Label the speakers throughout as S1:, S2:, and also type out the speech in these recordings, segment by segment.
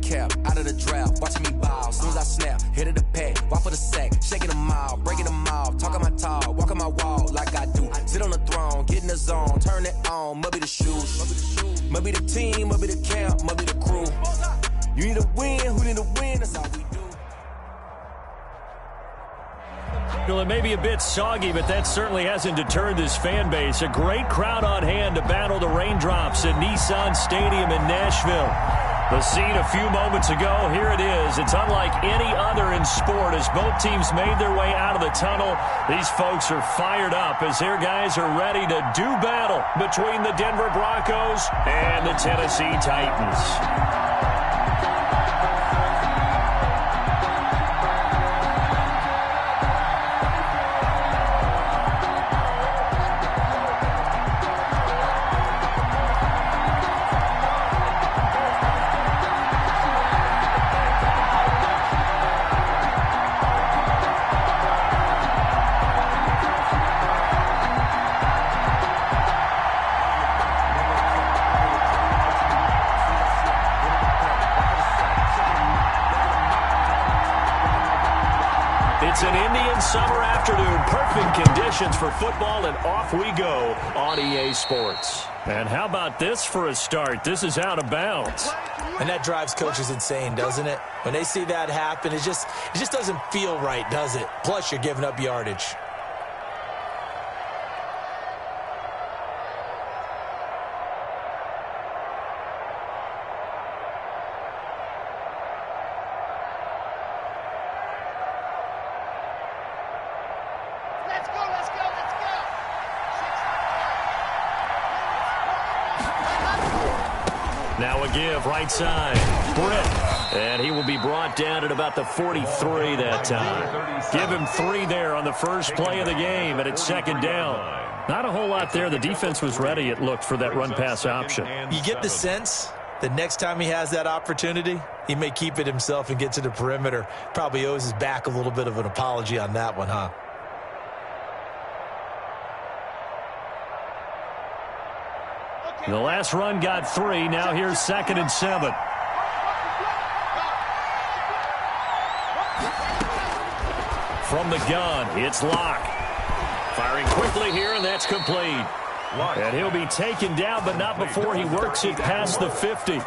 S1: cap, out of the draft, watching me ball. Soon as I snap, hit of the pack, walk for the sack, shaking them out, breaking them off, talking my talk, walking my wall like I do. Sit on the throne, get in the zone, turn it on, must be the shoes, must be the team, must be the camp, must be the crew. You need a win, who need a win, that's all we do.
S2: Well, it may be a bit soggy, but that certainly hasn't deterred this fan base. A great crowd on hand to battle the raindrops at Nissan Stadium in Nashville. The scene a few moments ago, here it is. It's unlike any other in sport as both teams made their way out of the tunnel. These folks are fired up as their guys are ready to do battle between the Denver Broncos and the Tennessee Titans. It's an Indian summer afternoon. Perfect conditions for football, and off we go on EA Sports. And how about this for a start? This is out of bounds.
S3: And that drives coaches insane, doesn't it? When they see that happen, it just doesn't feel right, does it? Plus, you're giving up yardage.
S2: Now a give, right side. Britt. And he will be brought down at about the 43 that time. Give him 3 there on the first play of the game, and it's second down. Not a whole lot there. The defense was ready, it looked, for that run-pass option.
S3: You get the sense that next time he has that opportunity, he may keep it himself and get to the perimeter. Probably owes his back a little bit of an apology on that one, huh?
S2: The last run got 3. Now here's 2nd and 7. From the gun, it's Locke. Firing quickly here, and that's complete. And he'll be taken down, but not before he works it past the 50.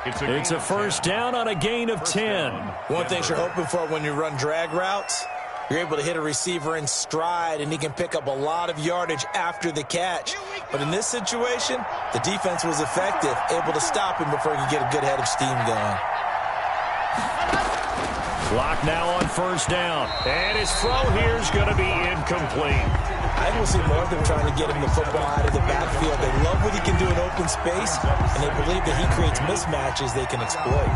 S2: It's a first down on a gain of 10.
S3: One thing you're hoping for when you run drag routes, you're able to hit a receiver in stride, and he can pick up a lot of yardage after the catch. But in this situation, the defense was effective, able to stop him before he could get a good head of steam going.
S2: Clock now on first down. And his throw here is going to be incomplete.
S3: I think we'll see more of them trying to get him the football out of the backfield. They love what he can do in open space, and they believe that he creates mismatches they can exploit.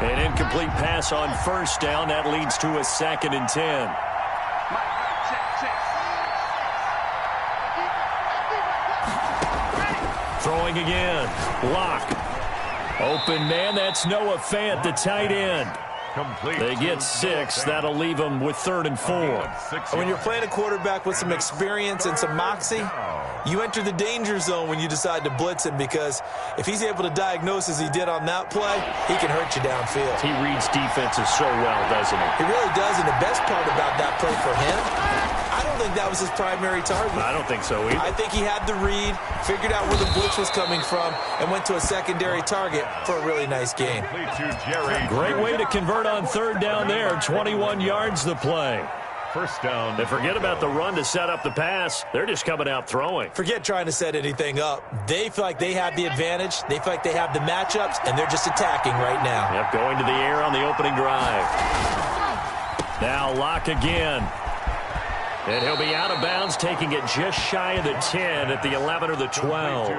S2: An incomplete pass on first down. That leads to a 2nd and 10. Throwing again. Locke. Open man. That's Noah Fant, the tight end. They get 6. That'll leave them with 3rd and 4.
S3: When you're playing a quarterback with some experience and some moxie, you enter the danger zone when you decide to blitz him, because if he's able to diagnose as he did on that play, he can hurt you downfield.
S2: He reads defenses so well, doesn't he?
S3: He really does, and the best part about that play for him, I don't think that was his primary target.
S2: I don't think so either.
S3: I think he had the read, figured out where the blitz was coming from, and went to a secondary target for a really nice gain.
S2: Great way to convert on 3rd down there. 21 yards the play.
S4: First down.
S2: They forget about the run to set up the pass. They're just coming out throwing.
S3: Forget trying to set anything up. They feel like they have the advantage. They feel like they have the matchups, and they're just attacking right now.
S2: Yep, going to the air on the opening drive. Now Locke again. And he'll be out of bounds, taking it just shy of the 10 at the 11 or the 12.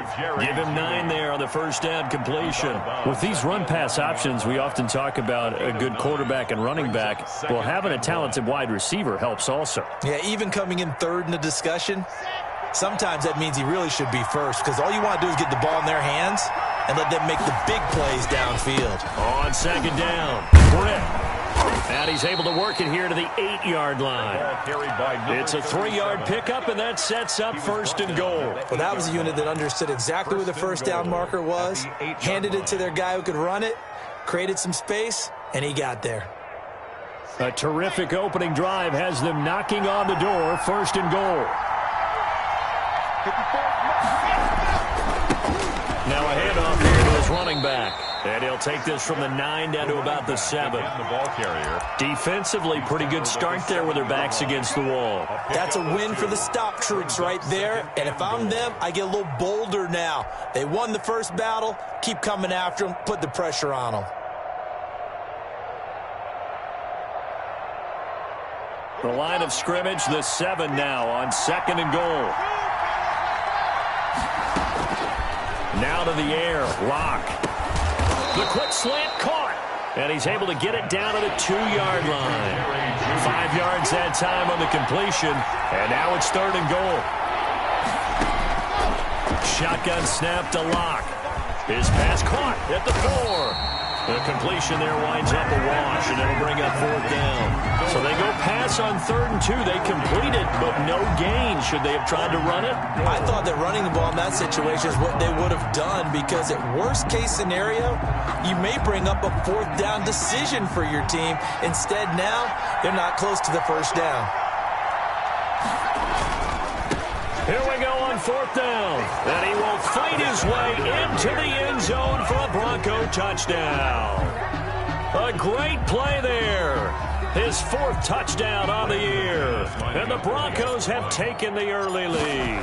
S2: Give him 9 there on the first down completion. With these run-pass options, we often talk about a good quarterback and running back. Well, having a talented wide receiver helps also.
S3: Yeah, even coming in 3rd in the discussion, sometimes that means he really should be first, because all you want to do is get the ball in their hands and let them make the big plays downfield.
S2: On 2nd down, Britt. And he's able to work it here to the 8-yard line. It's a 3-yard pickup, and that sets up first and goal.
S3: Well, that was a unit that understood exactly where the first down marker was, handed it to their guy who could run it, created some space, and he got there.
S2: A terrific opening drive has them knocking on the door, first and goal. Now a handoff here to his running back. And he'll take this from the 9 down to about the 7.
S4: The ball carrier.
S2: Defensively, pretty good start there with their backs against the wall.
S3: That's a win for the stop troops right there. And if I'm them, I get a little bolder now. They won the first battle. Keep coming after them. Put the pressure on them.
S2: The line of scrimmage, the 7 now on second and goal. Now to the air, Locke. The quick slant caught, and he's able to get it down to the 2-yard line. 5 yards that time on the completion, and now it's third and goal. Shotgun snap to Locke. His pass caught at the 4. The completion there winds up a wash, and it'll bring up fourth down. So they go pass on 3rd and 2. They complete it, but no gain. Should they have tried to run it?
S3: I thought that running the ball in that situation is what they would have done, because at worst case scenario, you may bring up a 4th down decision for your team. Instead, now, they're not close to the first down.
S2: Here we go on 4th down. And he will fight his way into the end zone for a Bronco touchdown. A great play there. His 4th touchdown on the year. And the Broncos have taken the early lead.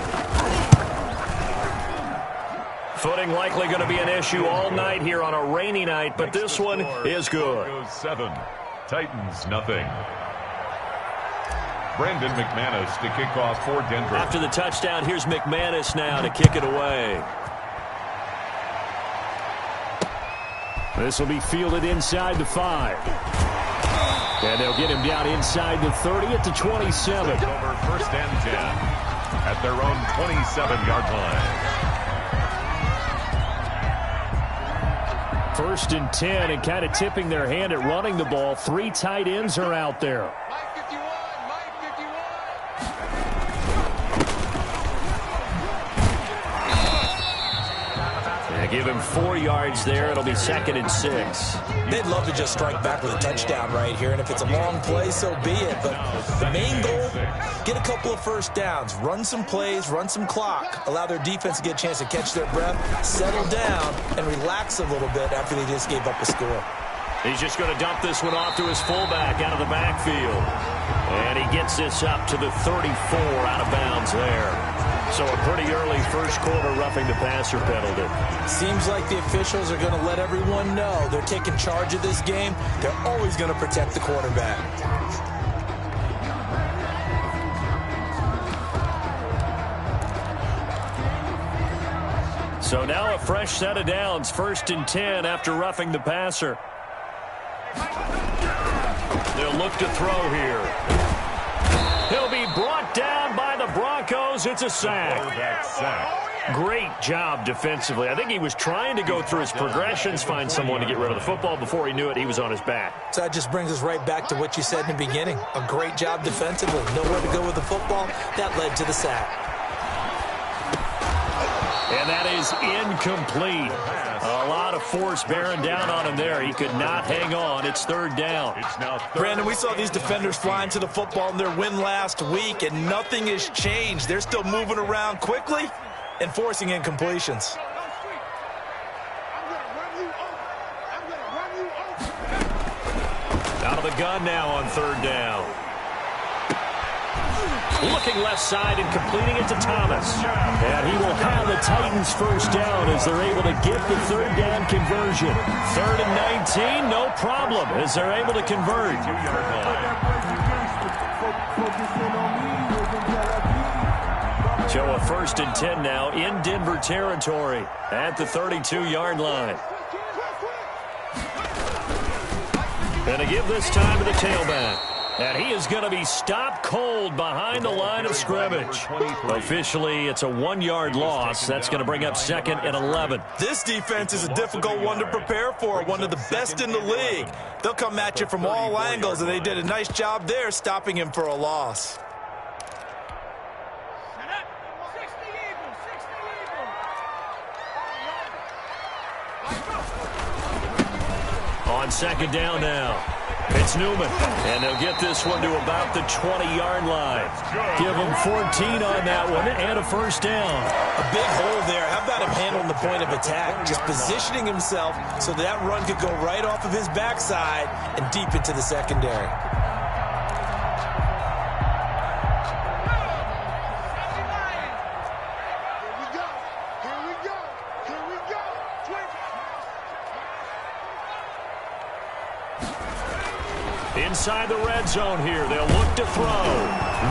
S2: Footing likely going to be an issue all night here on a rainy night, but this one is good.
S4: Broncos 7, Titans nothing. Brandon McManus to kick off for Denver.
S2: After the touchdown, here's McManus now to kick it away. This will be fielded inside the 5. And they'll get him down inside the 30 at the 27.
S4: Over first and 10 at their own 27-yard line.
S2: First and 10, and kind of tipping their hand at running the ball. 3 tight ends are out there. Give him 4 yards there. It'll be 2nd and 6.
S3: They'd love to just strike back with a touchdown right here, and if it's a long play, so be it. But the main goal, get a couple of first downs, run some plays, run some clock, allow their defense to get a chance to catch their breath, settle down, and relax a little bit after they just gave up a score.
S2: He's just going to dump this one off to his fullback out of the backfield. And he gets this up to the 34 out of bounds there. So a pretty early first quarter roughing the passer penalty.
S3: Seems like the officials are going to let everyone know they're taking charge of this game. They're always going to protect the quarterback.
S2: So now a fresh set of downs, 1st and 10 after roughing the passer. They'll look to throw here. He'll be brought down by the Broncos. It's a sack. Great job defensively. I think he was trying to go through his progressions, find someone to get rid of the football. Before he knew it, he was on his back.
S3: So that just brings us right back to what you said in the beginning. A great job defensively. Nowhere to go with the football. That led to the sack.
S2: And that is incomplete. A lot of force bearing down on him there. He could not hang on. It's 3rd down.
S3: Brandon, we saw these defenders flying to the football in their win last week, and nothing has changed. They're still moving around quickly and forcing incompletions.
S2: Out of the gun now on 3rd down. Looking left side and completing it to Thomas. And he will have the Titans first down as they're able to get the 3rd down conversion. 3rd and 19, no problem as they're able to convert. So a 1st and 10 now in Denver territory at the 32-yard line. And to give this time to the tailback. And he is going to be stopped cold behind the line of scrimmage. Officially, it's a 1-yard loss. That's going to bring up 2nd and 11.
S3: This defense is a difficult one to prepare for, one of the best in the league. They'll come at you from all angles, and they did a nice job there stopping him for a loss.
S2: On 2nd down now. It's Newman, and they'll get this one to about the 20-yard line. Give him 14 on that one and a 1st down.
S3: A big hole there. How about him handling the point of attack? Just positioning himself so that run could go right off of his backside and deep into the secondary.
S2: Inside the red zone here. They'll look to throw.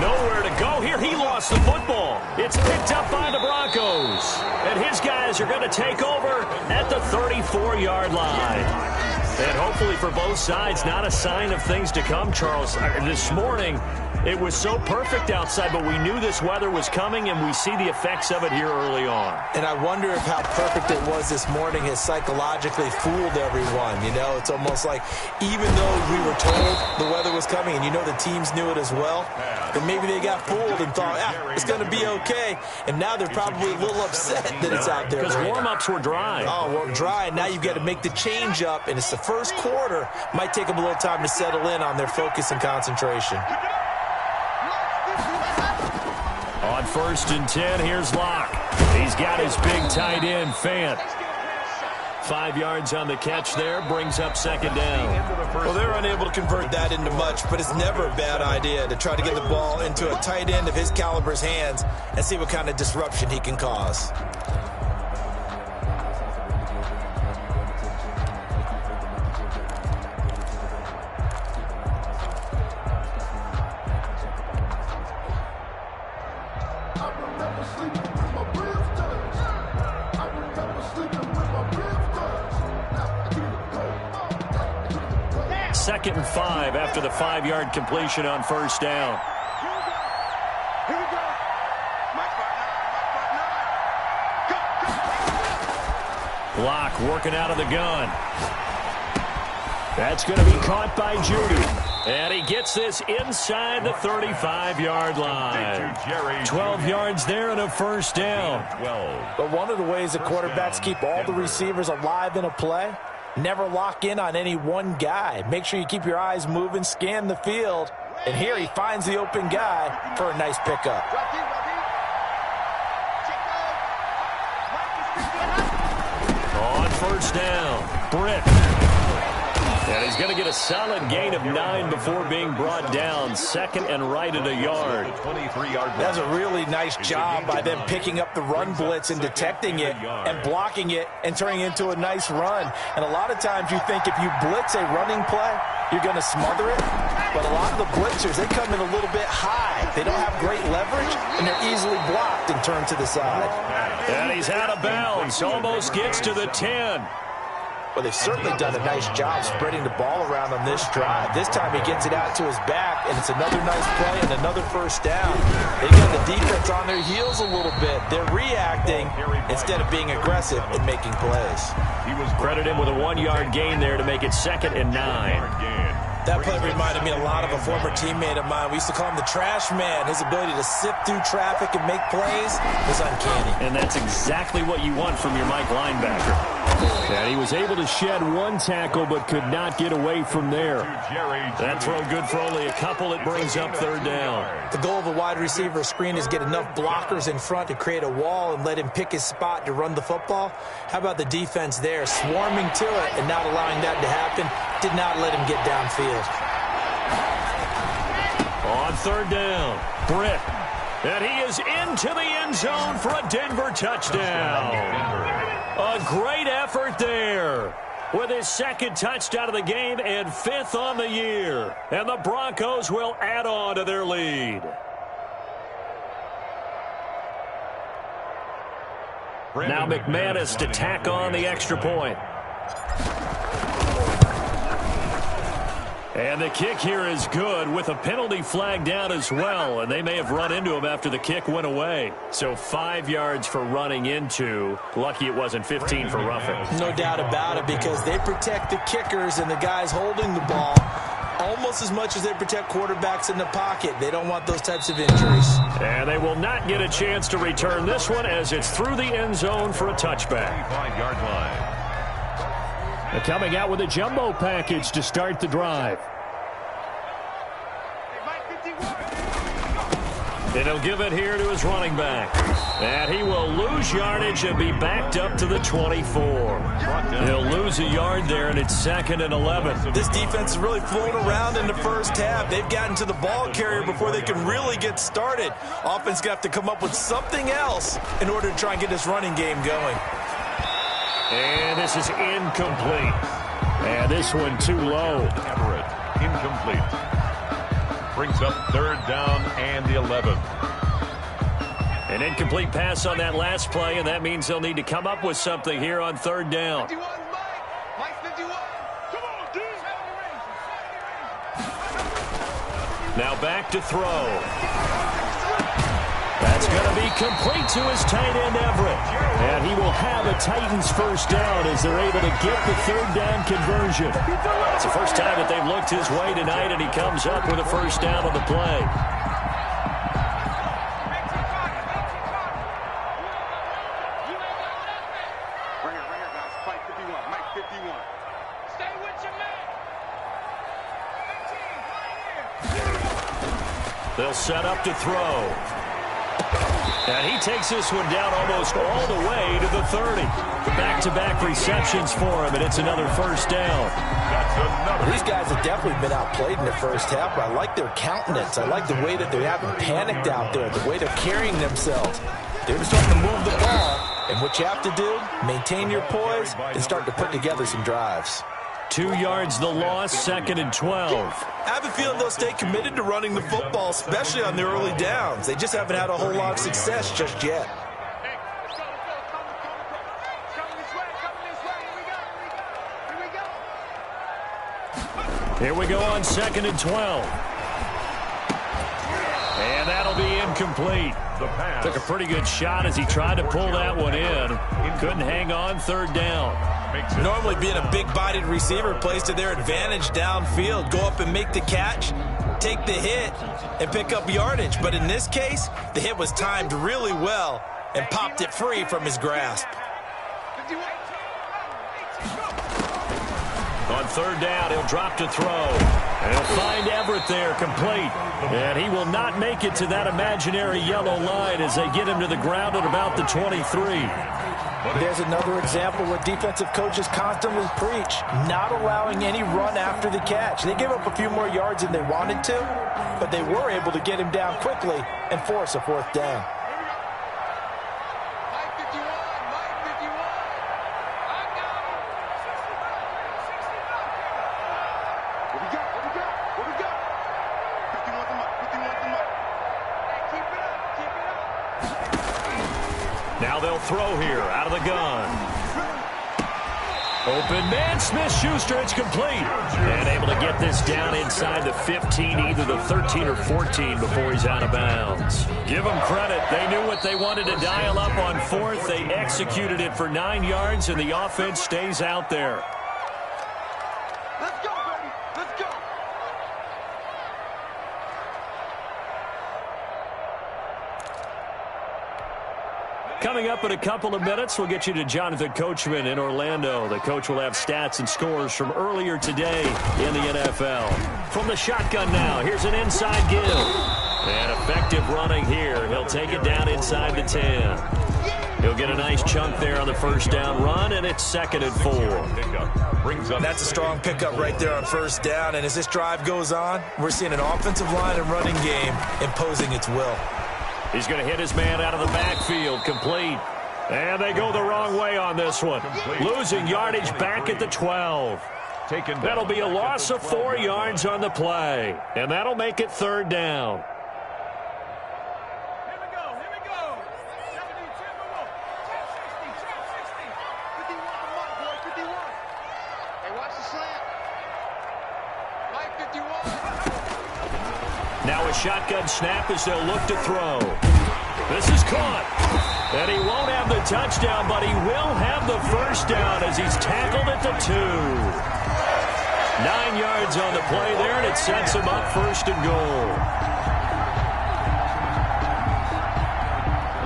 S2: Nowhere to go here. He lost the football. It's picked up by the Broncos. And his guys are going to take over at the 34-yard line. And hopefully for both sides, not a sign of things to come, Charles. This morning, it was so perfect outside, but we knew this weather was coming, and we see the effects of it here early on.
S3: And I wonder if how perfect it was this morning has psychologically fooled everyone. You know, it's almost like even though we were told the weather was coming, and you know the teams knew it as well, then maybe they got fooled and thought, it's going to be okay. And now they're probably a little upset that it's out there.
S2: Because warm-ups were dry.
S3: Oh, well, dry, and now you've got to make the change up, and it's the first quarter. Might take them a little time to settle in on their focus and concentration.
S2: On 1st and 10, here's Locke. He's got his big tight end, Fant. 5 yards on the catch there, brings up 2nd down.
S3: Well, they're unable to convert that into much, but it's never a bad idea to try to get the ball into a tight end of his caliber's hands and see what kind of disruption he can cause.
S2: Second and 5 after the 5-yard completion on 1st down. Locke working out of the gun. That's going to be caught by Judy. And he gets this inside the 35-yard line. 12 yards there and a 1st down.
S3: But one of the ways the quarterbacks keep all the receivers alive in a play, never lock in on any one guy. Make sure you keep your eyes moving, scan the field. And here he finds the open guy for a nice pickup.
S2: On 1st down, Britt. And he's going to get a solid gain of 9 before being brought down. 2nd and right at a yard.
S3: That's a really nice job by them picking up the run blitz and detecting it and blocking it and turning it into a nice run. And a lot of times you think if you blitz a running play, you're going to smother it. But a lot of the blitzers, they come in a little bit high. They don't have great leverage, and they're easily blocked and turned to the side.
S2: And he's out of bounds. Almost gets to the 10.
S3: Well, they've certainly done a nice job spreading the ball around on this drive. This time he gets it out to his back, and it's another nice play and another 1st down. They got the defense on their heels a little bit. They're reacting instead of being aggressive and making plays.
S2: Credit him with a 1-yard gain there to make it 2nd and 9.
S3: That play reminded me a lot of a former teammate of mine. We used to call him the trash man. His ability to sift through traffic and make plays was uncanny.
S2: And that's exactly what you want from your Mike linebacker. And he was able to shed 1 tackle but could not get away from there. That throw good for only a couple. It brings up 3rd down.
S3: The goal of a wide receiver screen is get enough blockers in front to create a wall and let him pick his spot to run the football. How about the defense there, swarming to it and not allowing that to happen? Did not let him get downfield.
S2: On 3rd down, Britt. And he is into the end zone for a Denver touchdown. A great effort there with his 2nd touchdown of the game and 5th on the year. And the Broncos will add on to their lead. Now McManus to tack on the extra point. And the kick here is good with a penalty flag down as well. And they may have run into him after the kick went away. So 5 yards for running into. Lucky it wasn't 15 for roughing.
S3: No doubt about it, because they protect the kickers and the guys holding the ball almost as much as they protect quarterbacks in the pocket. They don't want those types of injuries.
S2: And they will not get a chance to return this one as it's through the end zone for a touchback.
S4: 5-yard line.
S2: They're coming out with a jumbo package to start the drive. And he'll give it here to his running back. And he will lose yardage and be backed up to the 24. He'll lose a yard there, and it's 2nd and 11.
S3: This defense is really flown around in the first half. They've gotten to the ball carrier before they can really get started. Offense got to come up with something else in order to try and get this running game going.
S2: And this is incomplete. And this one too low.
S4: Everett, incomplete. Brings up 3rd down and the 11th.
S2: An incomplete pass on that last play, and that means they'll need to come up with something here on 3rd down. Now back to throw. That's going to be complete to his tight end, Everett. And he will have a Titans first down as they're able to get the 3rd down conversion. It's the first time that they've looked his way tonight, and he comes up with a first down on the play. They'll set up to throw. And he takes this one down almost all the way to the 30. Back-to-back receptions for him, and it's another first down.
S3: These guys have definitely been outplayed in the first half, but I like their countenance. I like the way that they haven't panicked out there, the way they're carrying themselves. They're starting to move the ball, and what you have to do, maintain your poise and start to put together some drives.
S2: 2 yards the loss, 2nd and 12.
S3: I have a feeling they'll stay committed to running the football, especially on their early downs. They just haven't had a whole lot of success just yet.
S2: Here we go on 2nd and 12. And that'll be incomplete.
S4: The pass.
S2: Took a pretty good shot as he tried to pull that one in. Couldn't hang on 3rd down.
S3: Normally being a big-bodied receiver plays to their advantage downfield. Go up and make the catch, take the hit, and pick up yardage. But in this case, the hit was timed really well and popped it free from his grasp.
S2: On 3rd down, he'll drop to throw. And he'll find Everett there, complete. And he will not make it to that imaginary yellow line as they get him to the ground at about the 23.
S3: There's another example where defensive coaches constantly preach, not allowing any run after the catch. They gave up a few more yards than they wanted to, but they were able to get him down quickly and force a 4th down.
S2: Now they'll throw here out of the gun. Open man, Smith-Schuster, it's complete. And able to get this down inside the 15, either the 13 or 14 before he's out of bounds. Give them credit. They knew what they wanted to dial up on 4th. They executed it for 9 yards, and the offense stays out there.
S5: Let's go, baby. Let's go.
S2: Coming up in a couple of minutes, we'll get you to Jonathan Coachman in Orlando. The coach will have stats and scores from earlier today in the NFL. From the shotgun now, here's an inside give. And effective running here. He'll take it down inside the 10. He'll get a nice chunk there on the first down run, and it's 2nd and 4.
S3: That's a strong pickup right there on 1st down, and as this drive goes on, we're seeing an offensive line and running game imposing its will.
S2: He's going to hit his man out of the backfield, complete. And they go the wrong way on this one. Losing yardage back at the 12. That'll be a loss of 4 yards on the play. And that'll make it 3rd down.
S5: Hey, watch the slant. Right 51.
S2: Now a shotgun snap as they'll look to throw. This is caught. And he won't have the touchdown, but he will have the first down as he's tackled at the 2. 9 yards on the play there, and it sets him up first and goal.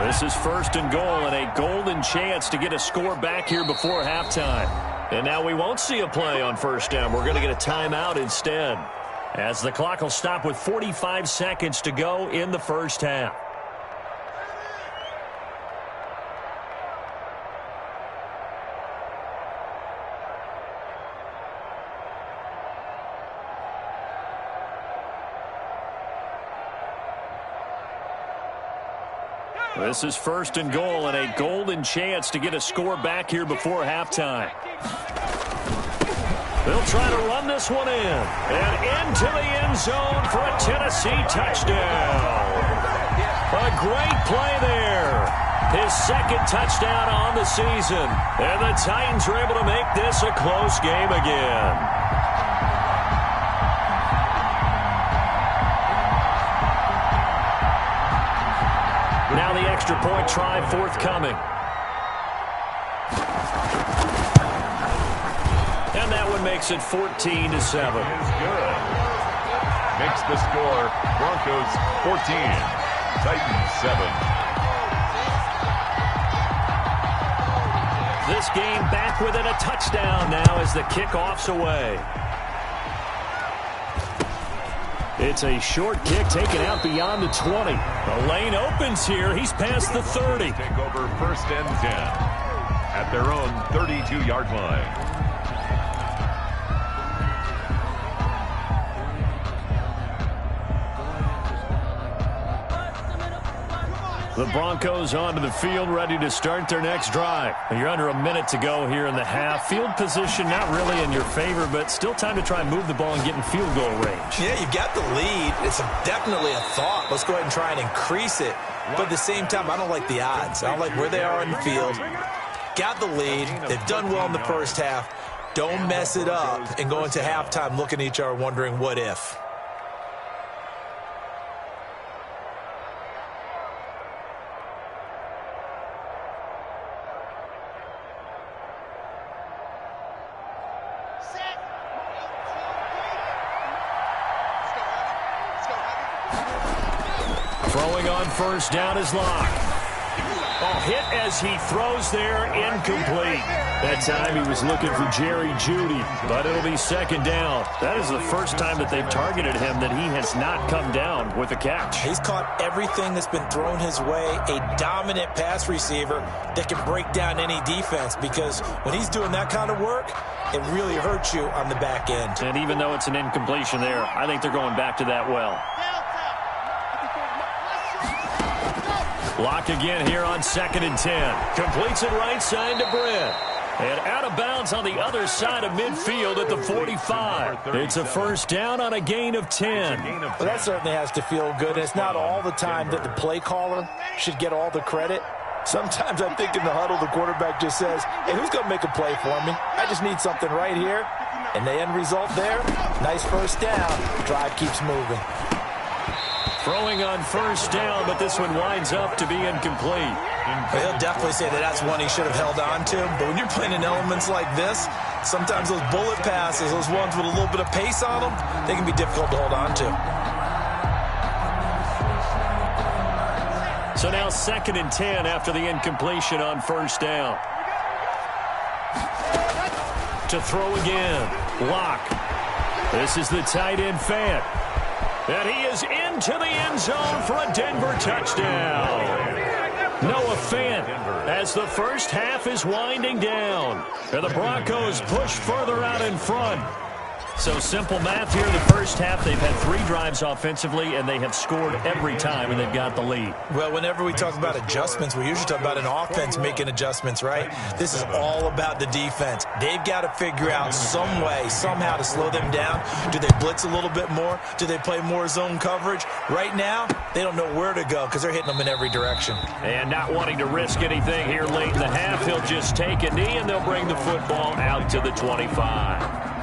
S2: This is first and goal and a golden chance to get a score back here before halftime. And now we won't see a play on first down. We're going to get a timeout instead, as the clock will stop with 45 seconds to go in the first half. This is first and goal and a golden chance to get a score back here before halftime. They'll try to run this one in. And into the end zone for a Tennessee touchdown. A great play there. His second touchdown on the season. And the Titans are able to make this a close game again. Now the extra point try forthcoming. And that one makes it 14-7.
S4: Is good. Makes the score Broncos 14, Titans 7.
S2: This game back within a touchdown now as the kickoff's away. It's a short kick taken out beyond the 20. The lane opens here. He's past the 30.
S4: Take over first and 10 at their own 32-yard line.
S2: The Broncos onto the field, ready to start their next drive. You're under a minute to go here in the half. Field position not really in your favor, but still time to try and move the ball and get in field goal range.
S3: Yeah, you've got the lead. It's definitely a thought. Let's go ahead and try and increase it. But at the same time, I don't like the odds. I don't like where they are in the field. Got the lead. They've done well in the first half. Don't mess it up and go into halftime looking at each other wondering what if.
S2: Throwing on first down is Locke. Oh, hit as he throws there, incomplete. That time he was looking for Jerry Jeudy, but it'll be second down. That is the first time that they've targeted him that he has not come down with a catch.
S3: He's caught everything that's been thrown his way, a dominant pass receiver that can break down any defense, because when he's doing that kind of work, it really hurts you on the back end.
S2: And even though it's an incompletion there, I think they're going back to that well. Lock again here on 2nd and 10. Completes it right side to Brett. And out of bounds on the other side of midfield at the 45. It's a first down on a gain of 10.
S3: Well, that certainly has to feel good. It's not all the time that the play caller should get all the credit. Sometimes I think in the huddle, the quarterback just says, hey, who's going to make a play for me? I just need something right here. And the end result there, nice first down. Drive keeps moving.
S2: Throwing on first down, but this one winds up to be incomplete.
S3: He'll definitely say that that's one he should have held on to. But when you're playing in elements like this, sometimes those bullet passes, those ones with a little bit of pace on them, they can be difficult to hold on to.
S2: So now 2nd and 10 after the incompletion on first down. To throw again, Locke. This is the tight end Fant. And he is into the end zone for a Denver touchdown. Noah Fant as the first half is winding down. And the Broncos push further out in front. So simple math here in the first half. They've had 3 drives offensively, and they have scored every time, and they've got the lead.
S3: Well, whenever we talk about adjustments, we usually talk about an offense making adjustments, right? This is all about the defense. They've got to figure out some way, somehow to slow them down. Do they blitz a little bit more? Do they play more zone coverage? Right now, they don't know where to go because they're hitting them in every direction.
S2: And not wanting to risk anything here late in the half, he'll just take a knee, and they'll bring the football out to the 25.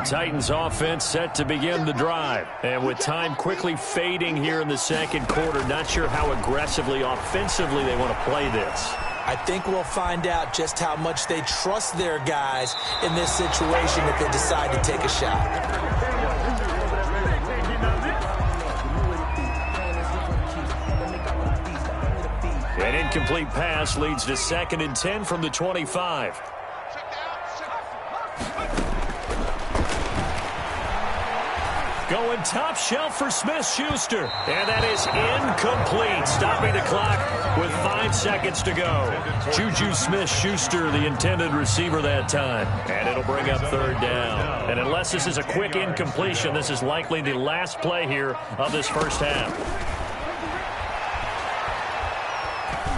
S2: Titans offense set to begin the drive. And with time quickly fading here in the second quarter, not sure how aggressively, offensively they want to play this.
S3: I think we'll find out just how much they trust their guys in this situation if they decide to take a shot.
S2: An incomplete pass leads to 2nd and 10 from the 25. Going top shelf for Smith-Schuster. And that is incomplete, stopping the clock with 5 seconds to go. Juju Smith-Schuster, the intended receiver that time. And it'll bring up 3rd down. And unless this is a quick incompletion, this is likely the last play here of this first half.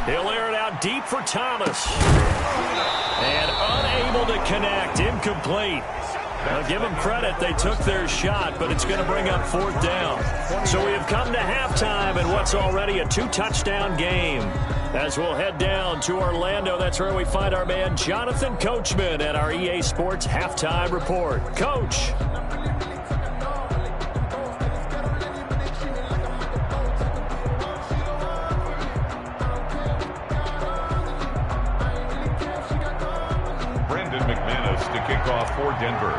S2: He'll air it out deep for Thomas. And unable to connect, incomplete. Now, give them credit. They took their shot, but it's going to bring up 4th down. So we have come to halftime in what's already a 2-touchdown game. As we'll head down to Orlando, that's where we find our man Jonathan Coachman at our EA Sports Halftime Report. Coach.
S4: For Denver.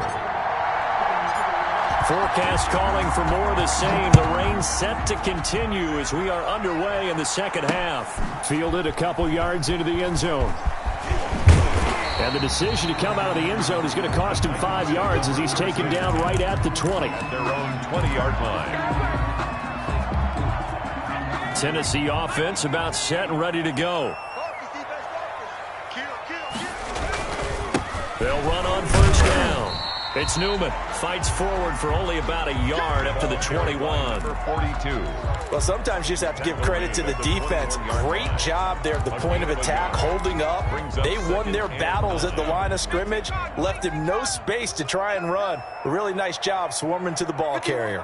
S2: Forecast calling for more of the same. The rain set to continue as we are underway in the second half. Fielded a couple yards into the end zone. And the decision to come out of the end zone is going to cost him 5 yards as he's taken down right at the 20.
S4: At their own 20-yard line.
S2: Tennessee offense about set and ready to go. They'll run on 1st down. It's Newman. Fights forward for only about a yard up to the 21.
S4: For 42.
S3: Well, sometimes you just have to give credit to the defense. Great job there at the point of attack, holding up. They won their battles at the line of scrimmage, left him no space to try and run. A really nice job swarming to the ball carrier.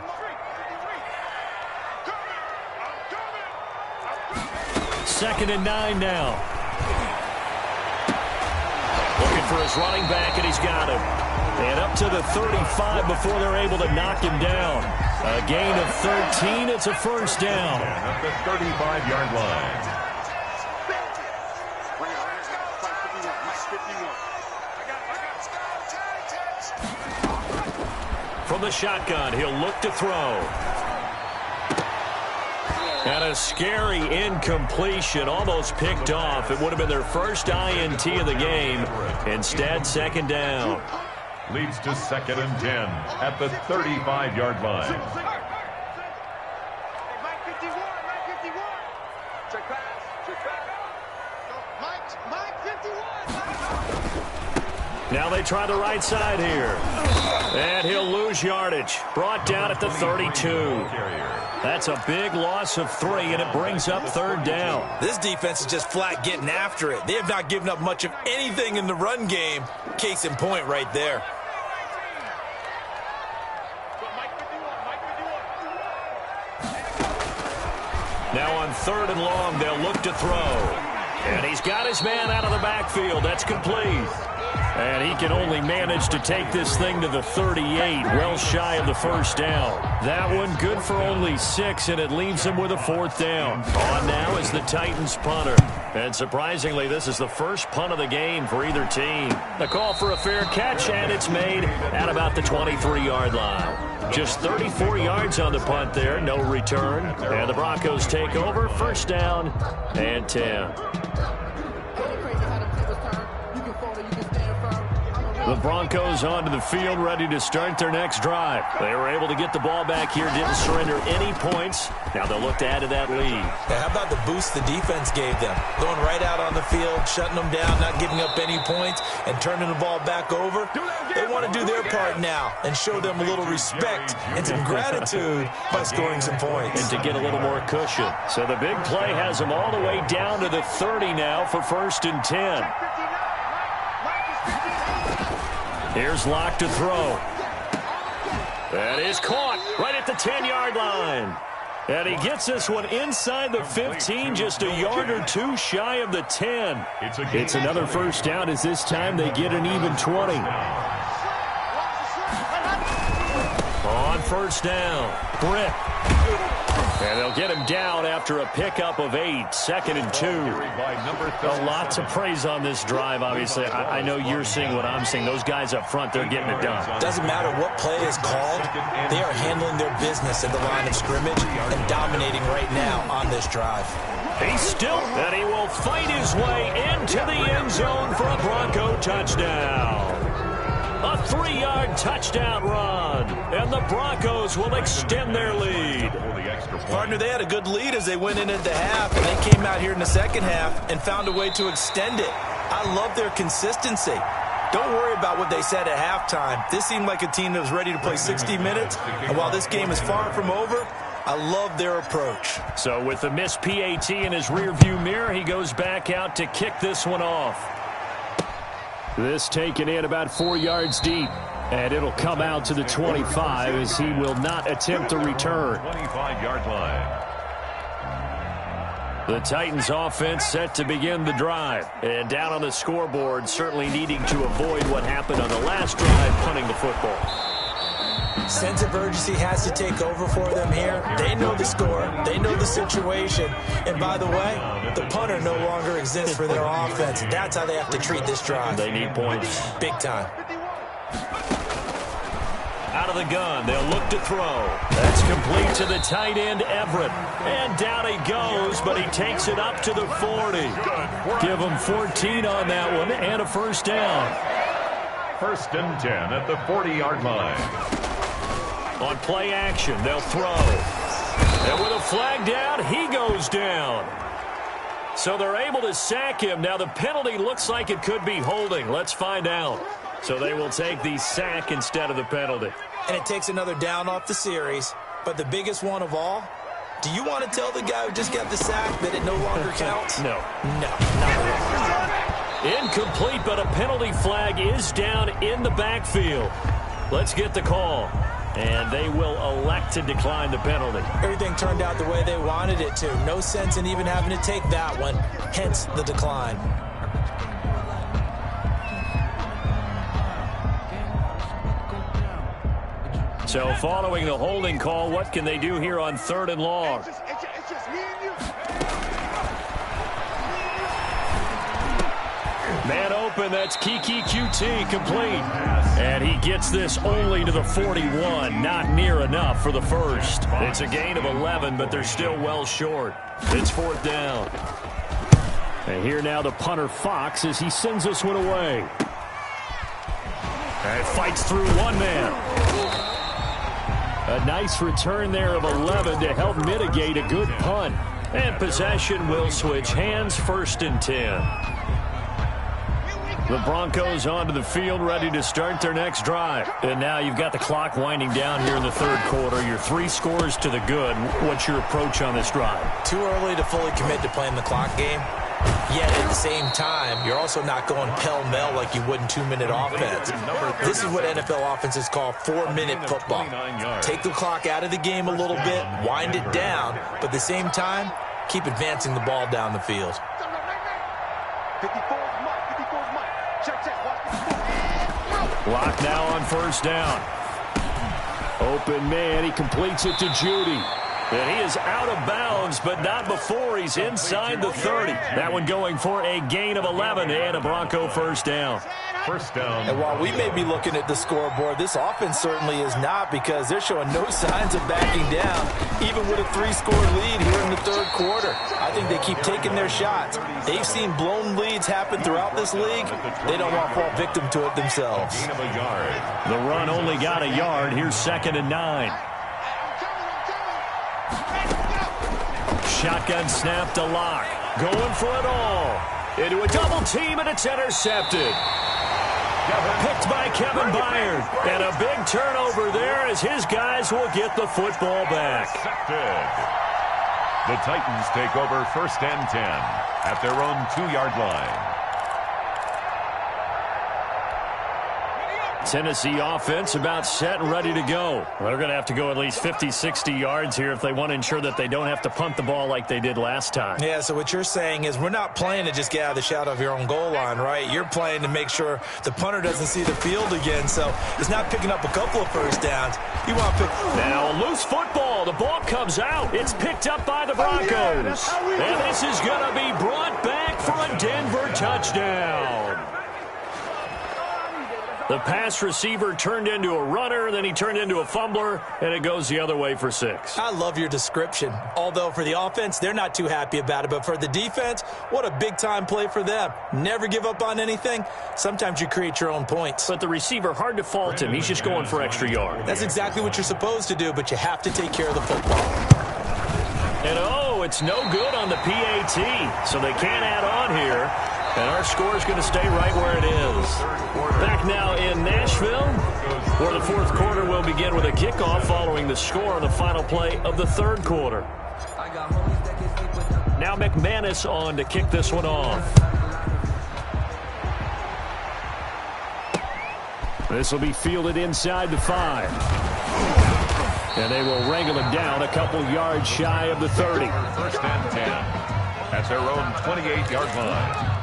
S2: 2nd and 9 now. Looking for his running back, and he's got him. And up to the 35 before they're able to knock him down. A gain of 13. It's a 1st down.
S4: At the 35-yard line.
S2: From the shotgun, he'll look to throw. And a scary incompletion, almost picked off. It would have been their first INT of the game. Instead, 2nd down.
S4: Leads to 2nd and 10 at the 35-yard line.
S2: Now they try the right side here. And he'll lose yardage. Brought down at the 32. That's a big loss of 3, and it brings up 3rd down.
S3: This defense is just flat getting after it. They have not given up much of anything in the run game. Case in point right there.
S2: Now on 3rd and long, they'll look to throw. And he's got his man out of the backfield. That's complete. And he can only manage to take this thing to the 38, well shy of the 1st down. That one good for only 6, and it leaves him with a 4th down. On now is the Titans punter. And surprisingly, this is the first punt of the game for either team. The call for a fair catch, and it's made at about the 23-yard line. Just 34 yards on the punt there, no return. And the Broncos take over, 1st down and 10. The Broncos onto the field, ready to start their next drive. They were able to get the ball back here, didn't surrender any points. Now they'll look to add to that lead.
S3: Yeah, how about the boost the defense gave them? Going right out on the field, shutting them down, not giving up any points, and turning the ball back over. They want to do their part now and show them a little respect and some gratitude by scoring some points.
S2: And to get a little more cushion. So the big play has them all the way down to the 30 now for 1st and 10. Here's Locke to throw. That is caught right at the 10-yard line. And he gets this one inside the 15, just a yard or 2 shy of the 10. It's another 1st down as this time they get an even 20. first down. Britt. And they'll get him down after a pickup of 8. 2nd and 2. A lot to praise on this drive, obviously. I know you're seeing what I'm seeing. Those guys up front, they're getting it done.
S3: Doesn't matter what play is called. They are handling their business at the line of scrimmage and dominating right now on this drive.
S2: He's still, and he will fight his way into the end zone for a Bronco touchdown. A 3-yard touchdown run, and the Broncos will extend their lead.
S3: Partner, they had a good lead as they went into the half, and they came out here in the second half and found a way to extend it. I love their consistency. Don't worry about what they said at halftime. This seemed like a team that was ready to play 60 minutes, and while this game is far from over, I love their approach.
S2: So with the missed PAT in his rearview mirror, he goes back out to kick this one off. This taken in about 4 yards deep. And it'll come out to the 25 as he will not attempt a return.
S4: 25-yard line.
S2: The Titans offense set to begin the drive. And down on the scoreboard, certainly needing to avoid what happened on the last drive, punting the football.
S3: Sense of urgency has to take over for them here. They know the score. They know the situation. And by the way, the punter no longer exists for their offense. That's how they have to treat this drive.
S2: They need points.
S3: Big time.
S2: Out of the gun, they'll look to throw. That's complete to the tight end, Everett. And down he goes, but he takes it up to the 40. Give him 14 on that one and a first down.
S4: 1st and 10 at the 40-yard line.
S2: On play action, they'll throw. And with a flag down, he goes down. So they're able to sack him. Now the penalty looks like it could be holding. Let's find out. So they will take the sack instead of the penalty.
S3: And it takes another down off the series. But the biggest one of all, do you want to tell the guy who just got the sack that it no longer counts?
S2: No.
S3: No, not at all.
S2: Incomplete, but a penalty flag is down in the backfield. Let's get the call. And they will elect to decline the penalty.
S3: Everything turned out the way they wanted it to. No sense in even having to take that one, hence the decline.
S2: So following the holding call, what can they do here on 3rd and long? Man open, that's Kiki QT, complete. And he gets this only to the 41, not near enough for the first. It's a gain of 11, but they're still well short. It's 4th down. And here now the punter Fox as he sends this one away. And fights through one man. A nice return there of 11 to help mitigate a good punt. And possession will switch hands, 1st and 10. The Broncos onto the field, ready to start their next drive. And now you've got the clock winding down here in the 3rd quarter. Your 3 scores to the good. What's your approach on this drive?
S3: Too early to fully commit to playing the clock game. Yet at the same time, you're also not going pell-mell like you would in 2-minute offense. This is what NFL offenses call 4-minute football. Take the clock out of the game a little bit, wind it down, but at the same time, keep advancing the ball down the field.
S5: 54's Mike. 54's Mike. Check. Watch the
S2: Lock now on 1st down. Open man, he completes it to Judy. And he is out of bounds, but not before he's inside the 30. That one going for a gain of 11 and a Bronco 1st down.
S4: 1st down.
S3: And while we may be looking at the scoreboard, this offense certainly is not, because they're showing no signs of backing down, even with a 3-score lead here in the 3rd quarter. I think they keep taking their shots. They've seen blown leads happen throughout this league. They don't want to fall victim to it themselves.
S4: Gain of a yard.
S2: The run only got a yard. Here's 2nd and 9. Shotgun snap to Lock. Going for it all. Into a double team, and it's intercepted. Picked by Kevin Byard. And a big turnover there as his guys will get the football back.
S4: The Titans take over 1st and 10 at their own 2-yard line.
S2: Tennessee offense about set and ready to go. They're going to have to go at least 50, 60 yards here if they want to ensure that they don't have to punt the ball like they did last time.
S3: Yeah, so what you're saying is we're not playing to just get out of the shadow of your own goal line, right? You're playing to make sure the punter doesn't see the field again, so he's not picking up a couple of first downs. You want to pick...
S2: Now, loose football. The ball comes out. It's picked up by the Broncos. And this is going to be brought back for a Denver touchdown. The pass receiver turned into a runner, then he turned into a fumbler, and it goes the other way for 6.
S3: I love your description. Although for the offense, they're not too happy about it. But for the defense, what a big-time play for them. Never give up on anything. Sometimes you create your own points.
S2: But the receiver, hard to fault him. He's just going for extra yards.
S3: That's exactly what you're supposed to do, but you have to take care of the football.
S2: And, oh, it's no good on the PAT, so they can't add on here. And our score is going to stay right where it is. Back now in Nashville, where the fourth quarter will begin with a kickoff following the score on the final play of the third quarter. Now McManus on to kick this one off. This will be fielded inside the 5. And they will wrangle him down a couple yards shy of the 30.
S4: First and 10. That's their own 28-yard line.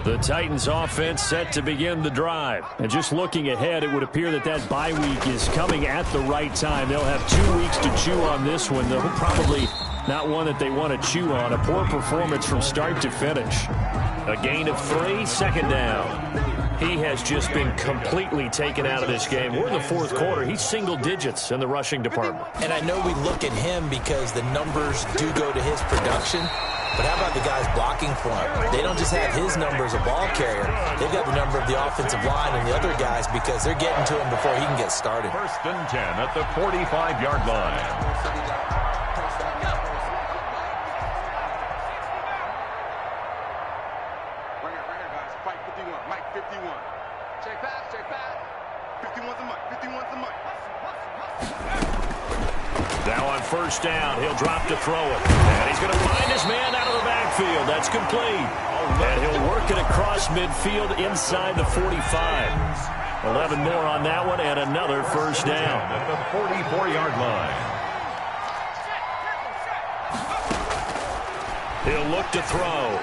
S2: The Titans offense set to begin the drive. And just looking ahead, it would appear that that bye week is coming at the right time. They'll have 2 weeks to chew on this one. They'll probably not one that they want to chew on. A poor performance from start to finish. A gain of 3, second down. He has just been completely taken out of this game. We're in the fourth quarter. He's single digits in the rushing department.
S3: And I know we look at him because the numbers do go to his production. But how about the guys blocking for him? They don't just have his number as a ball carrier. They've got the number of the offensive line and the other guys because they're getting to him before he can get started.
S4: First and 10 at the 45-yard line.
S5: Right here, guys. Fight 51. Mike 51. Check pass. 51's a Mike. 51's a Mike.
S2: Now on first down, he'll drop to throw it. And he's going to find his man out of the backfield. That's complete. And he'll work it across midfield inside the 45. 11 more on that one and another first down.
S4: At the 44-yard line.
S2: He'll look to throw.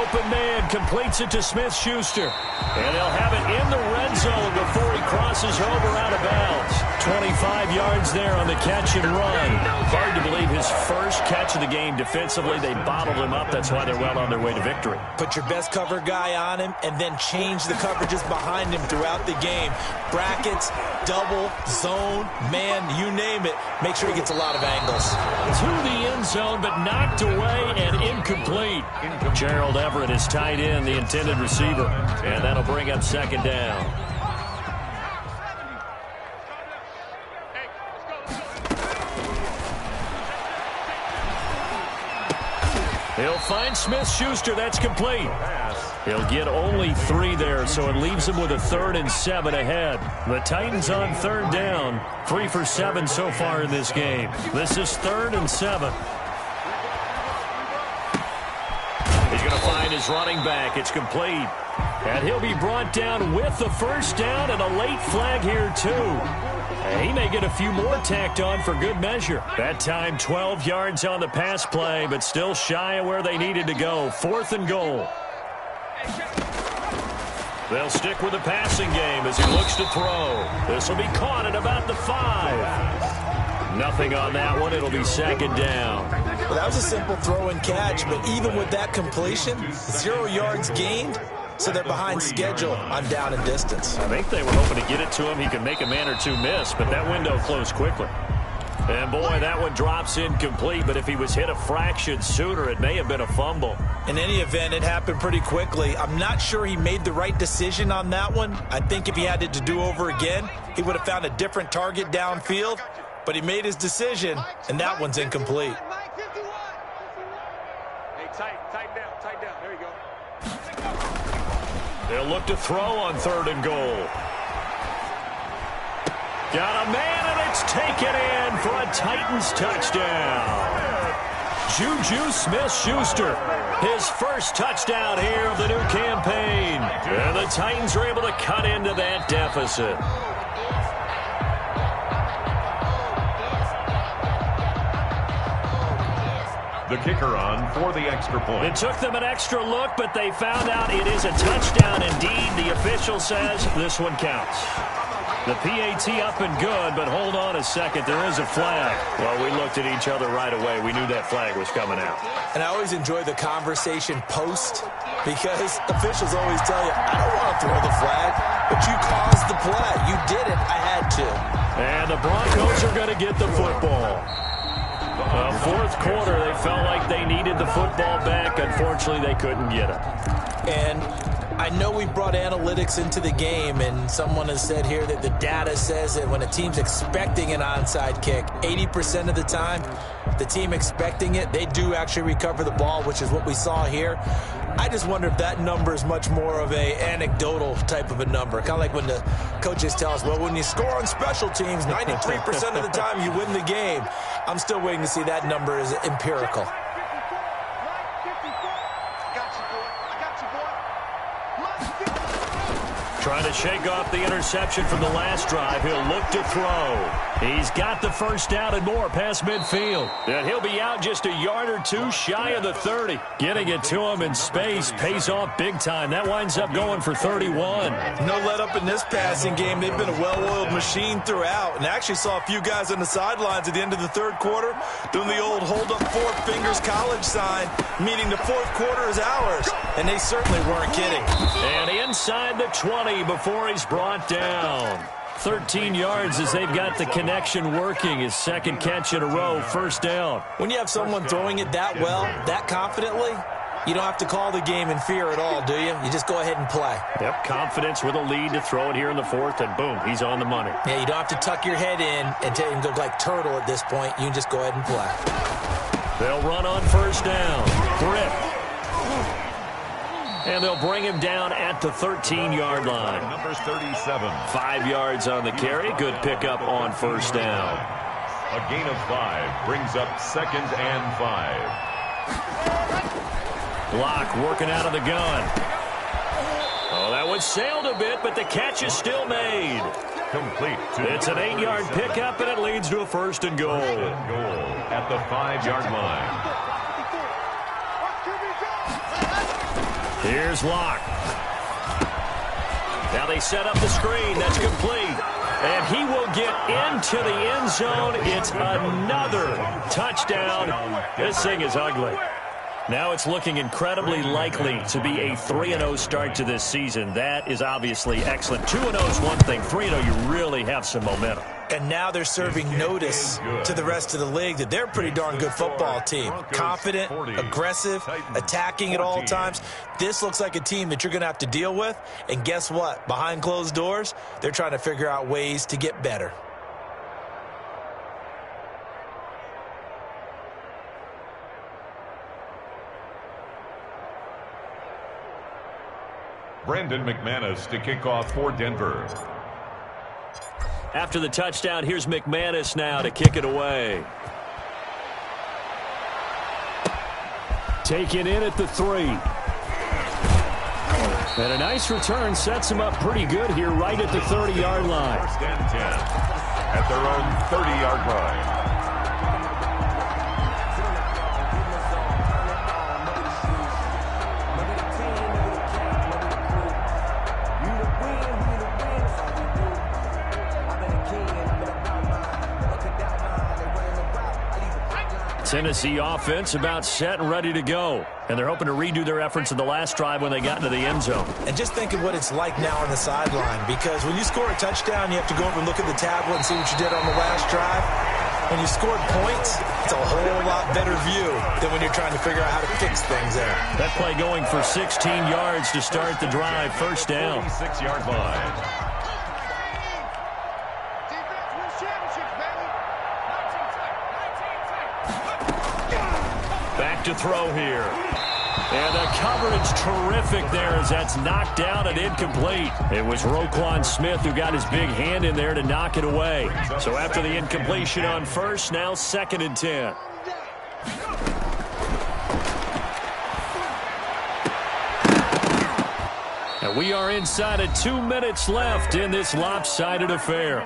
S2: Open man completes it to Smith-Schuster. And he'll have it in the red zone before he crosses over out of bounds. 25 yards there on the catch and run. Hard to believe his first catch of the game defensively. They bottled him up. That's why they're well on their way to victory.
S3: Put your best cover guy on him and then change the coverages behind him throughout the game. Brackets, double, zone, man, you name it. Make sure he gets a lot of angles.
S2: To the end zone, but knocked away and incomplete. Gerald Everett is tied in, the intended receiver. And that'll bring up second down. He'll find Smith-Schuster. That's complete. He'll get only 3 there, so it leaves him with a 3rd and 7 ahead. The Titans on third down. 3 for 7 so far in this game. This is 3rd and 7. He's going to find his running back. It's complete. And he'll be brought down with the first down and a late flag here, too. He may get a few more tacked on for good measure. That time 12 yards on the pass play, but still shy of where they needed to go. 4th and goal. They'll stick with the passing game as he looks to throw. This will be caught at about the 5. Nothing on that one. It'll be second down.
S3: Well, that was a simple throw and catch, but even with that completion, 0 yards gained. So they're behind schedule on down and distance.
S2: I think they were hoping to get it to him. He could make a man or two miss, but that window closed quickly. And, boy, that one drops incomplete, but if he was hit a fraction sooner, it may have been a fumble.
S3: In any event, it happened pretty quickly. I'm not sure he made the right decision on that one. I think if he had it to do over again, he would have found a different target downfield, but he made his decision, and that one's incomplete.
S5: Hey, tight down. There you go.
S2: They'll look to throw on 3rd and goal. Got a man, and it's taken in for a Titans touchdown. Juju Smith-Schuster. His first touchdown here of the new campaign. And the Titans are able to cut into that deficit.
S4: The kicker on for the extra point.
S2: It took them an extra look, but they found out it is a touchdown indeed. The official says this one counts. The PAT up and good, but hold on a second. There is a flag. Well, we looked at each other right away. We knew that flag was coming out.
S3: And I always enjoy the conversation post because officials always tell you, I don't want to throw the flag, but you caused the play. You did it. I had to.
S2: And the Broncos are going to get the football. Fourth quarter, they felt like they needed the football back. Unfortunately, they couldn't get it.
S3: And I know we brought analytics into the game, and someone has said here that the data says that when a team's expecting an onside kick, 80% of the time, the team expecting it, they do actually recover the ball, which is what we saw here. I just wonder if that number is much more of a anecdotal type of a number. Kind of like when the coaches tell us, well, when you score on special teams, 93% of the time you win the game. I'm still waiting to see that number is empirical.
S2: Trying to shake off the interception from the last drive. He'll look to throw. He's got the first down and more past midfield. And he'll be out just a yard or two shy of the 30. Getting it to him in space pays off big time. That winds up going for 31.
S3: No let up in this passing game. They've been a well-oiled machine throughout. And I actually saw a few guys on the sidelines at the end of the third quarter doing the old hold up four fingers college sign, meaning the fourth quarter is ours. And they certainly weren't kidding.
S2: And inside the 20 before he's brought down. 13 yards as they've got the connection working. His second catch in a row, first down.
S3: When you have someone throwing it that well, that confidently, you don't have to call the game in fear at all, do you? You just go ahead and play.
S2: Yep, confidence with a lead to throw it here in the fourth, and boom, he's on the money.
S3: Yeah, you don't have to tuck your head in and go like turtle at this point. You can just go ahead and play.
S2: They'll run on first down. Grip. And they'll bring him down at the 13-yard line.
S4: Number 37.
S2: 5 yards on the carry. Good pickup on first down.
S4: A gain of 5 brings up 2nd and 5.
S2: Block working out of the gun. Oh, that one sailed a bit, but the catch is still made.
S4: Complete.
S2: It's an 8-yard pickup, and it leads to a first and goal.
S4: At the 5-yard line.
S2: Here's Locke. Now they set up the screen. That's complete. And he will get into the end zone. It's another touchdown. This thing is ugly. Now it's looking incredibly likely to be a 3-0 start to this season. That is obviously excellent. 2-0 is one thing. 3-0, you really have some momentum.
S3: And now they're serving notice to the rest of the league that they're a pretty darn good football team. Confident, aggressive, attacking at all times. This looks like a team that you're going to have to deal with. And guess what? Behind closed doors, they're trying to figure out ways to get better.
S4: Brandon McManus to kick off for Denver.
S2: After the touchdown, here's McManus now to kick it away. Taken in at the 3. And a nice return sets him up pretty good here right at the 30-yard line.
S4: First and 10 at their own 30-yard line.
S2: Tennessee offense about set and ready to go. And they're hoping to redo their efforts in the last drive when they got into the end zone.
S3: And just think of what it's like now on the sideline, because when you score a touchdown, you have to go over and look at the tablet and see what you did on the last drive. When you scored points, it's a whole lot better view than when you're trying to figure out how to fix things there.
S2: That play going for 16 yards to start the drive. First down.
S4: 6-yard line.
S2: Back to throw here. And the coverage terrific there as that's knocked down and incomplete. It was Roquan Smith who got his big hand in there to knock it away. So after the incompletion on first, now 2nd and 10. And we are inside of 2 minutes left in this lopsided affair.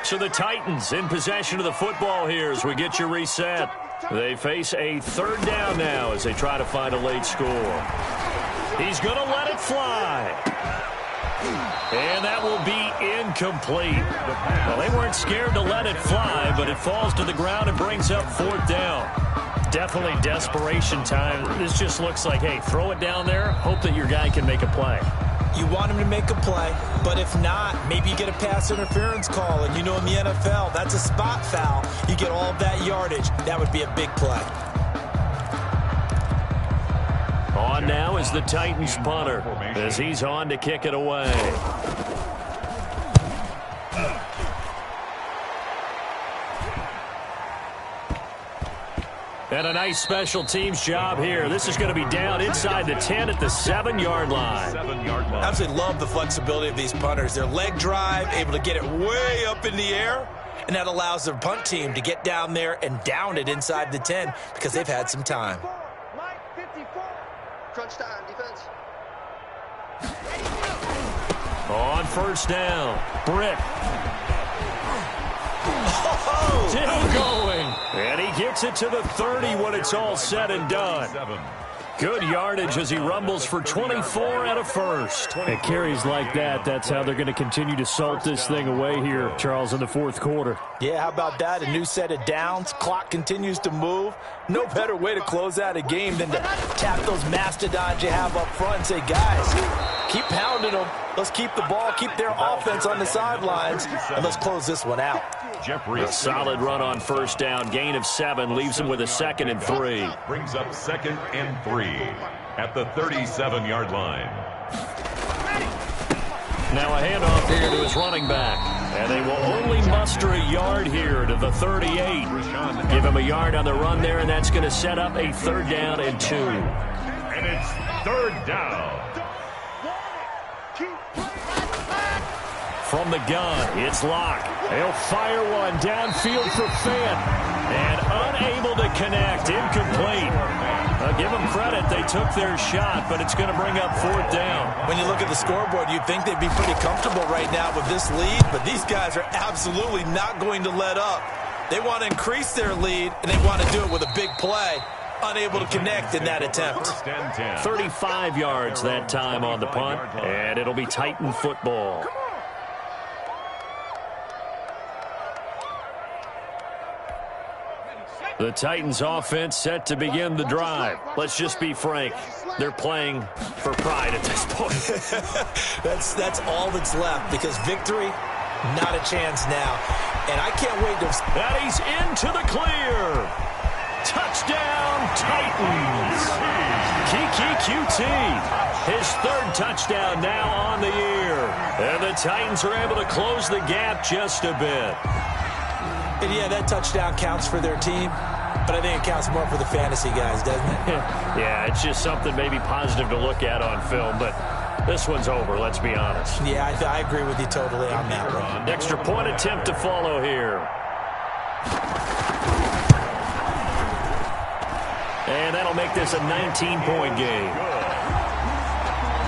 S2: So the Titans in possession of the football here as we get you reset. They face a third down now as they try to find a late score. He's going to let it fly. And that will be incomplete. Well, they weren't scared to let it fly, but it falls to the ground and brings up fourth down. Definitely desperation time. This just looks like, hey, throw it down there, hope that your guy can make a play.
S3: You want him to make a play, but if not, maybe you get a pass interference call. And you know in the NFL, that's a spot foul. You get all of that yardage. That would be a big play.
S2: On now is the Titans punter as he's on to kick it away. And a nice special teams job here. This is going to be down inside the 10 at the 7-yard line.
S3: I absolutely love the flexibility of these punters. Their leg drive, able to get it way up in the air, and that allows their punt team to get down there and down it inside the 10 because they've had some time.
S5: Crunch time, defense.
S2: On first down, Britt. Still going. And he gets it to the 30 when it's all said and done. Good yardage as he rumbles for 24 and a first. It carries like that. That's how they're going to continue to salt this thing away here, Charles, in the fourth quarter.
S3: Yeah, how about that? A new set of downs. Clock continues to move. No better way to close out a game than to tap those mastodons you have up front and say, guys, keep pounding them. Let's keep the ball, keep their offense on the sidelines, and let's close this one out.
S2: A solid run on first down. Gain of 7 leaves him with a 2nd and 3.
S4: Brings up 2nd and 3 at the 37-yard line.
S2: Now a handoff here to his running back. And they will only muster a yard here to the 38. Give him a yard on the run there, and that's going to set up a 3rd down and 2.
S4: And it's 3rd down.
S2: From the gun, it's Locke. He'll fire one downfield for Fant. And unable to connect, incomplete. Give them credit, they took their shot, but it's going to bring up 4th down.
S3: When you look at the scoreboard, you'd think they'd be pretty comfortable right now with this lead, but these guys are absolutely not going to let up. They want to increase their lead, and they want to do it with a big play. Unable to connect in that attempt.
S2: 35 yards that time on the punt, and it'll be Titan football. The Titans offense set to begin the drive. Let's just be frank. They're playing for pride at this point.
S3: that's all that's left because victory, not a chance now. And I can't wait to...
S2: And he's into the clear. Touchdown, Titans. Kiki QT. His 3rd touchdown now on the year. And the Titans are able to close the gap just a bit.
S3: And yeah, that touchdown counts for their team, but I think it counts more for the fantasy guys, doesn't it?
S2: Yeah, it's just something maybe positive to look at on film, but this one's over, let's be honest.
S3: Yeah, I agree with you totally on that one.
S2: Extra point attempt to follow here. And that'll make this a 19-point game.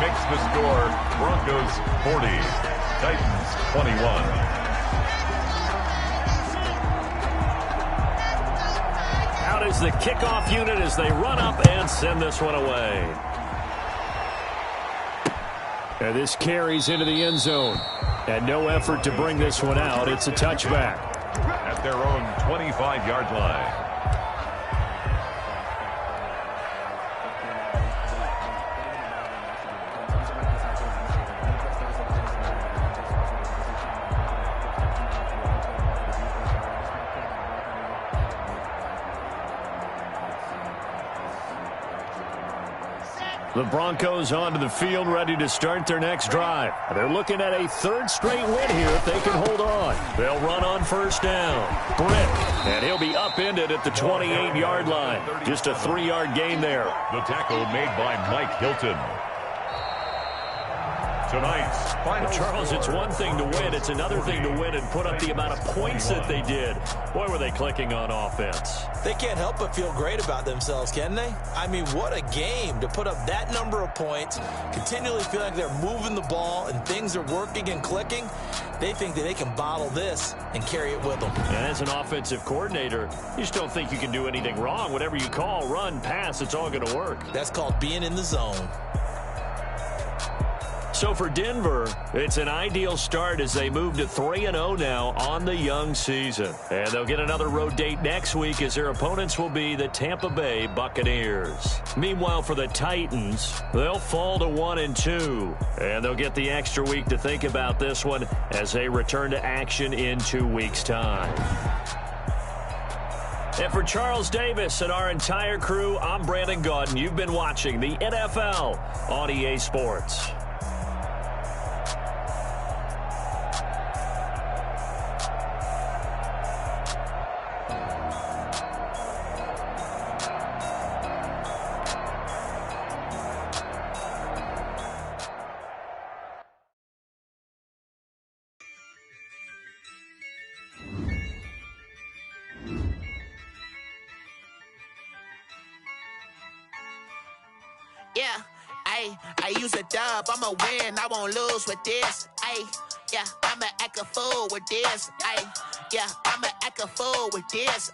S4: Makes the score Broncos 40, Titans 21.
S2: Is the kickoff unit as they run up and send this one away. And this carries into the end zone. And no effort to bring this one out. It's a touchback.
S4: At their own 25-yard line.
S2: The Broncos onto the field, ready to start their next drive. They're looking at a 3rd straight win here if they can hold on. They'll run on first down. Britt, and he'll be upended at the 28-yard line. Just a 3-yard gain there.
S4: The tackle made by Mike Hilton. tonight's final.
S2: Charles, it's one thing to win. It's another thing to win and put up the amount of points that they did. Boy, were they clicking on offense.
S3: They can't help but feel great about themselves, can they? I mean, what a game to put up that number of points, continually feel like they're moving the ball and things are working and clicking. They think that they can bottle this and carry it with them.
S2: And as an offensive coordinator, you just don't think you can do anything wrong. Whatever you call, run, pass, it's all going to work.
S3: That's called being in the zone.
S2: So for Denver, it's an ideal start as they move to 3-0 now on the young season. And they'll get another road date next week as their opponents will be the Tampa Bay Buccaneers. Meanwhile, for the Titans, they'll fall to 1-2. And they'll get the extra week to think about this one as they return to action in 2 weeks' time. And for Charles Davis and our entire crew, I'm Brandon Gaudin. You've been watching the NFL on EA Sports.
S6: Yeah, I use a dub, I'ma win, I won't lose with this. Yeah, I'ma act a fool with this. Yeah, I'ma act a fool with this.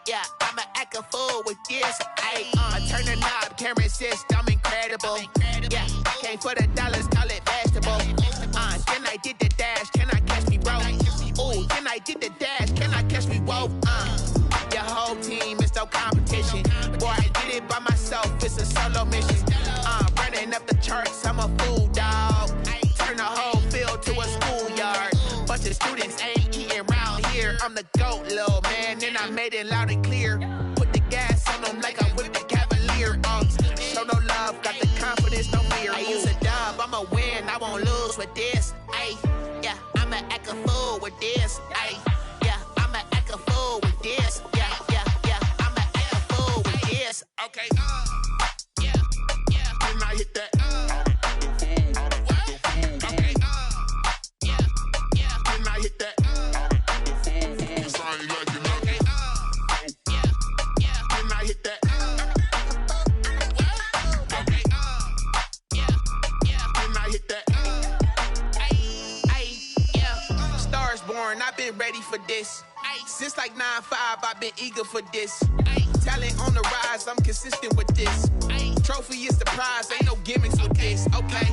S6: Yeah, I'ma act a fool with this. I turn the knob, can't resist, I'm incredible. Yeah, came for the dollars, call it vegetable. Then I did the dash, can I catch me, bro? Ooh, then I did the dash, can I catch me, whoa? Your whole team is no competition. Boy, I did it by myself, it's a solo mission. Running up the charts, I'm a fool, dog. Turn the whole field to a schoolyard. Bunch of students ain't eating round here. I'm the GOAT, little man, and I made it loud and clear. Put the gas on them like I'm with the Cavalier. Show no love, got the confidence, no fear. I use a dub, I'ma win, I won't lose with this. Yeah, I'ma act a fool with this. Yeah, I'ma act a fool with this. Yeah, I'ma act a fool with this. Okay, yeah, then I hit that. Okay, yeah, then I hit that. Okay, yeah, then I hit that. Okay, yeah, then I hit that. Yeah, stars born, I've been ready for this. Since like 9-5, I've been eager for this. Talent on the rise, I'm consistent with this. Trophy is the prize, ain't no gimmicks with this. Okay,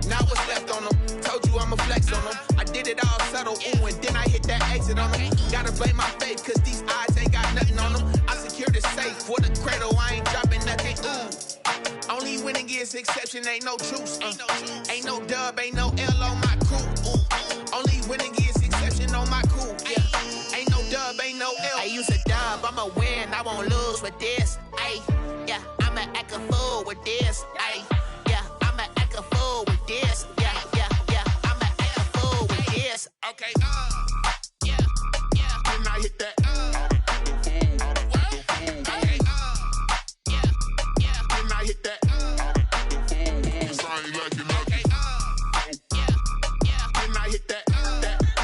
S6: now what's left on them? Told you I'ma flex on them. I did it all subtle, ooh, and then I hit that exit on them. Gotta blame my faith, cause these eyes ain't got nothing on them. I secured the safe for the cradle, I ain't dropping nothing, ooh. Only winning is exception, ain't no truce. Ain't no dub, ain't no L on my crew. Ooh. Only winning is exception on my crew. Yeah, ain't no dub, ain't no L. I use a dub, I'ma win, I won't lose with this. Yeah, I'ma act a fool with this. Yeah, I'ma act a fool with this. Yeah, I'ma act a fool with this. Okay, yeah, then I hit that. Okay, yeah, then I hit that. Okay, yeah, then I hit that. Okay,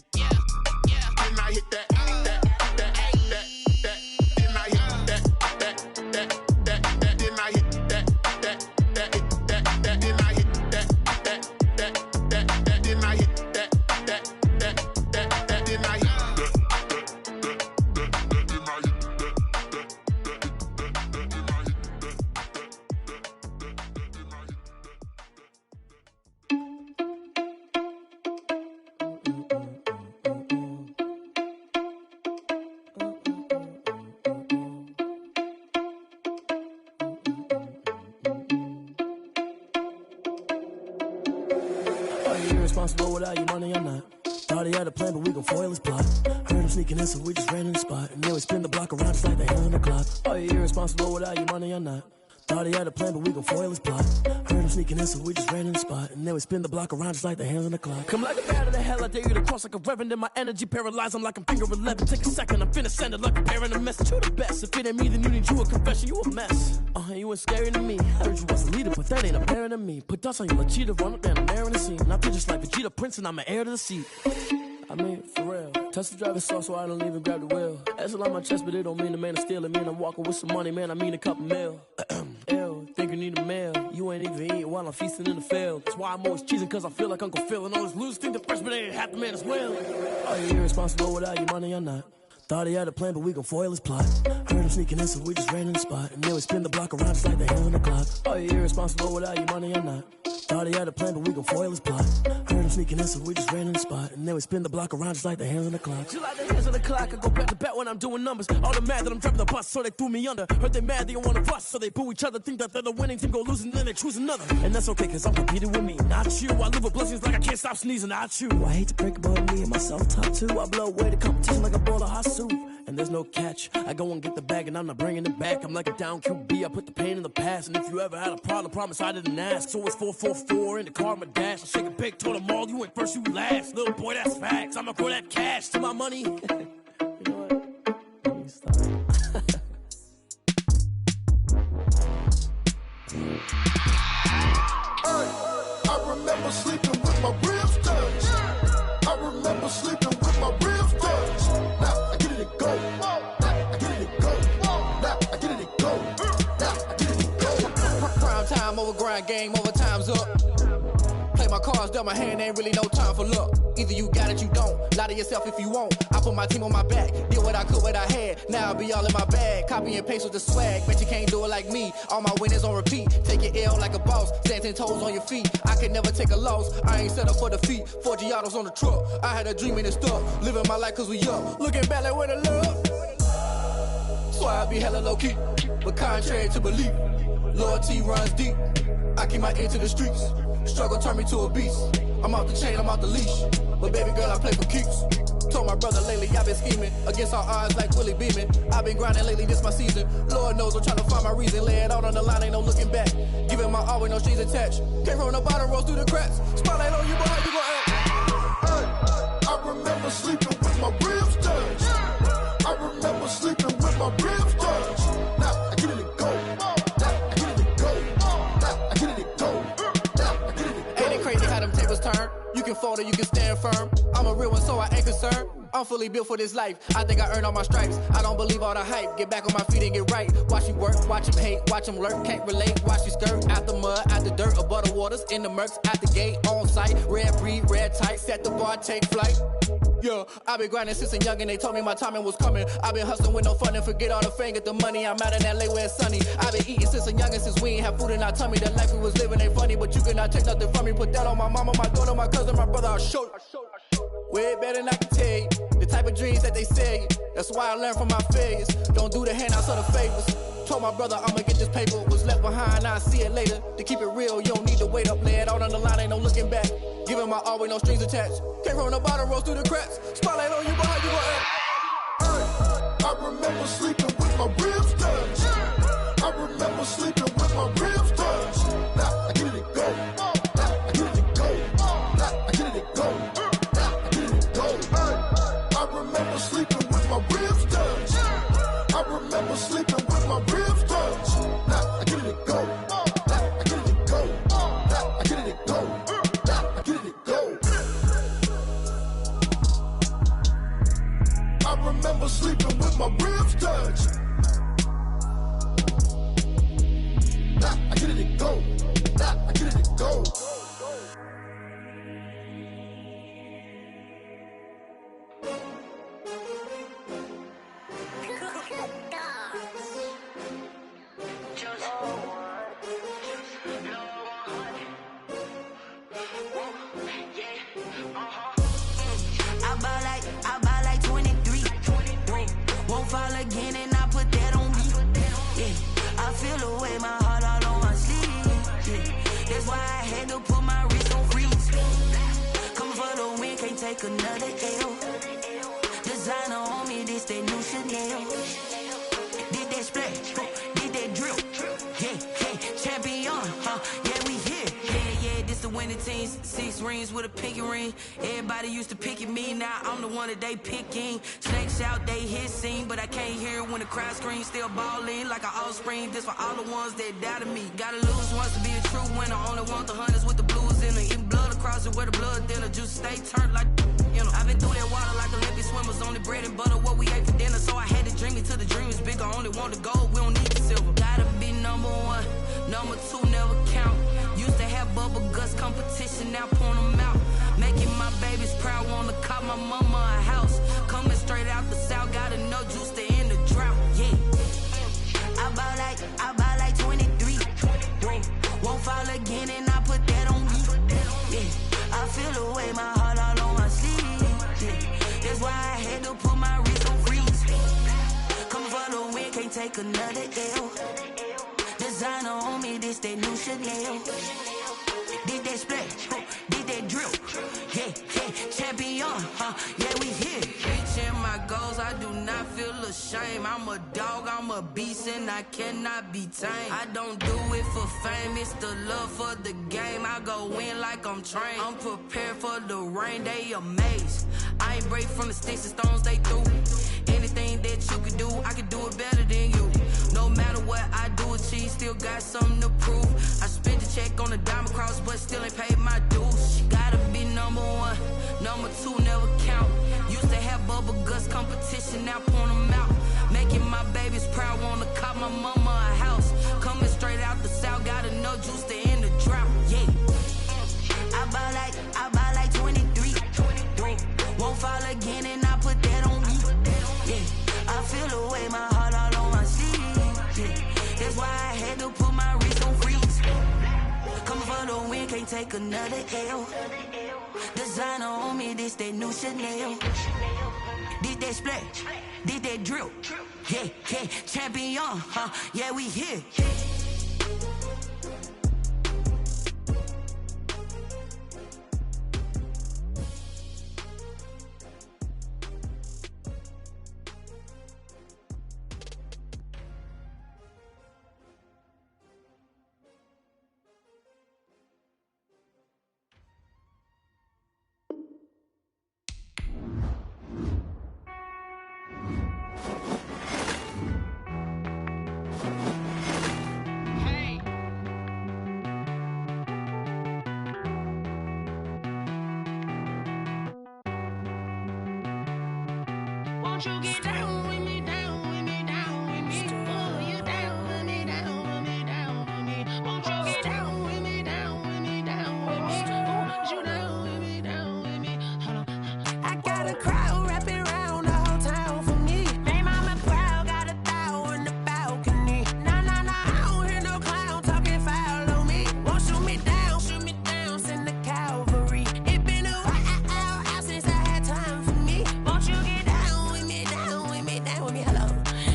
S6: yeah, then I hit that.
S7: Irresponsible without your money, I'm not. Thought he had a plan, but we gon' foil his plot. Heard him sneaking in, so we just ran in the spot. And then we spin the block around just like they 100 o'clock. Are you irresponsible without your money, I'm not. Thought he had a plan, but we gon' foil his plot. Heard him sneaking in, so we just ran in the spot. And then we spin the block around just like the hands on the clock. Come like a bat of the hell, I dare you to cross like a reverend. In my energy paralyzed, I'm like I'm finger 11. Take a second, I'm finna send it like a parent a message. You the best, if it ain't me, then you need you a confession. You a mess. You ain't scary to me. Heard you was a leader, but that ain't apparent to me. Put dust on you, like cheetah, run up down, I'm airing the scene. And I feel just like Vegeta Prince, and I'm an heir to the seat. I mean, for real. Touch the driver's soft so I don't even grab the wheel. That's a lot on my chest, but it don't mean the man is stealing. Mean I'm walking with some money, man, I mean a couple mil. Ew, think you need a meal. You ain't even eating while I'm feasting in the field. That's why I'm always cheesing, cause I feel like Uncle Phil. And all those losers think the freshman ain't half the man as well. Are you irresponsible without your money or not? Thought he had a plan, but we gon' foil his plot. Heard him sneaking in, so we just ran in the spot. And then we spin the block around just like the hands on the clock. Are you irresponsible without your money or not? Thought he had a plan, but we gon' foil his plot. Heard him sneaking in, so we just ran in the spot. And then we spin the block around just like the hands on the clock. Just like the hands on the clock, I go back to back when I'm doing numbers. All the mad that I'm driving the bus, so they threw me under. Heard they mad, they don't wanna bust, so they boo each other. Think that they're the winning team, go losing, then they choose another. And that's okay, cause I'm competing with me, not you. I live with blessings like I can't stop sneezing, not you. I hate to break about me and my self-talk too. I blow away the competition like a bowl of hot soup. And there's no catch. I go and get the bag and I'm not bringing it back. I'm like a down QB, I put the pain in the past. And if you ever had a problem, promise I didn't ask. So it's 444 in the car, my dash. I shake a big, told them all, you went first, you last. Little boy, that's facts. I'ma grow that cash to my money. You know what? Let me stop.
S8: I remember sleeping with my ribs touched. I remember sleeping with my ribs touched. Now I get it to go. Now I get it to go. Now I get it to go. Now I get it to go.
S9: Prime time over grind game, over time's up. Play my cards, dealt my hand, ain't really no time for luck. Either you got it, you don't. Lie to yourself if you won't. I put my team on my back, did what I could, what I had. Now I'll be all in my bag, copy and paste with the swag. Bet you can't do it like me. All my winners on repeat. Take your L like a boss, stand 10 toes on your feet. I can never take a loss. I ain't set up for defeat. 4 Giottos on the truck. I had a dream and it stuck. Living my life cause we up. Looking back like where the love. So I be hella low key, but contrary to belief, loyalty runs deep. I keep my ear to the streets. Struggle turned me to a beast. I'm off the chain, I'm off the leash. But baby girl, I play for keeps. Told my brother lately, I've been scheming against all odds like Willie Beeman. I've been grinding lately, this my season. Lord knows I'm trying to find my reason. Lay it out on the line, ain't no looking back. Giving my all with no strings attached. Came from the bottom, rose through the cracks. Spotlight on you, but how you gon' act?
S8: I remember sleeping with my ribs touched. I remember sleeping with my ribs touched. Now I get it to go. Now I get it to go. Now I get it to go. Now I get it to go.
S9: Ain't it crazy how them tables turn? You can fold or you can stand firm. I'm a real one, so I ain't concerned. I'm fully built for this life. I think I earned all my stripes. I don't believe all the hype. Get back on my feet and get right. Watch you work, watch him hate, watch him lurk. Can't relate, watch you skirt. Out the mud, out the dirt, above the waters, in the murks, out the gate, on site. Red breed, red tight, set the bar, take flight. Yeah, I've been grinding since a young and they told me my timing was coming. I've been hustling with no fun and forget all the fame, get the money. I'm out in LA where it's sunny. I've been eating since a young and since we ain't have food in our tummy. The life we was living ain't funny, but you cannot take nothing from me. Put that on my mama, my daughter, my cousin, my brother, I'll show you. Way better than I can tell you. The type of dreams that they sell you. That's why I learned from my failures. Don't do the handouts or the favors. Told my brother I'ma get this paper. Was left behind, I'll see it later. To keep it real, you don't need to wait up. Lay it out on the line, ain't no looking back. Giving my all with no strings attached. Came from the bottom, rose through the cracks. Spotlight on you, but how you gon' act?
S8: I remember sleeping with my ribs touched. I remember sleeping with my ribs touched. Now I get it to go. Now I get it to go. Now I get it to go. Now I get it to go. I remember sleeping with my ribs touched. I remember sleeping with my ribs touched. Now I get it to go. Now I get it to go. Now I get it to go. Now I get it to go. I remember sleeping with my ribs touched. Now I get it to go. Now I get it to go.
S10: I buy like 23. Won't fall again and I put that on me. Yeah, I feel the way, my heart all on my sleeve. Yeah, that's why I had to put my wrist on freeze. Come for the win, can't take another L. Designer on me, this that new Chanel. Did that splash, did that drill. Yeah. many teams, 6 rings with a pinky ring. Everybody used to pick at me, now I'm the one that they picking. Snakes out, they hit scene, but I can't hear when the crowd screams. Still balling like an offspring. This for all the ones that doubted me. Gotta lose once to be a true winner. Only want the hunters with the blues in it. Eating blood across it where the blood thinner. Juice stay turned like, you know. I've been through that water like Olympic swimmers. Only bread and butter, what we ate for dinner. So I had to dream it till the dream is bigger. Only want the gold, we don't need the silver. Gotta be number 1, number 2 never count. Used to have bubble guts competition, now point them out. Making my babies proud, wanna cop my mama a house. Coming straight out the south, got enough juice to end the drought, yeah. I buy like 23. Won't fall again and I put that on me, yeah. I feel the way, my heart all on my sleeve, yeah. That's why I had to put my wrist on freeze. Coming for the win, can't take another L. Designer on me, this that new Chanel. Did that splash, did that drill, yeah, champion, yeah, we here. Reaching my goals, I do not feel ashamed. I'm a dog, I'm a beast, and I cannot be tamed. I don't do it for fame, it's the love for the game. I go in like I'm trained. I'm prepared for the rain, they amazed. I ain't break from the sticks and stones they threw. Anything that you could do, I could do it better than you. No matter what I do, achieve, still got something to prove. I spent the check on the diamond cross, but still ain't paid my dues. Gotta be number 1, number 2 never count. Used to have bubble guts competition, now point them out. Making my babies proud, wanna cop my mama a house. Coming straight out the south, got enough juice to end the drought, yeah. I buy like 23. Won't fall again and I put that on me, yeah. I feel the way, my heart all on my sleeve, yeah. That's why I had to put my wrist on freeze. Coming for the win, can't take another L. Designer on me, this that new Chanel. Did that splash, did that drill, yeah, champion, yeah, we here.
S11: Won't you get down with me, down with me, down with me? Oh, you down with me, down with me, down with me. Won't you get down with me, down with me, down with me? Oh, you down with me, down with me? Hold on. I got a crowd wrapping around the whole town for me. They mama proud, got a thou on the balcony. Nah, I don't hear no clown talking foul on me. Won't shoot me down, send the cavalry. It been a while since I had time for me. Won't you get down with me, down with me, down with me? Hello.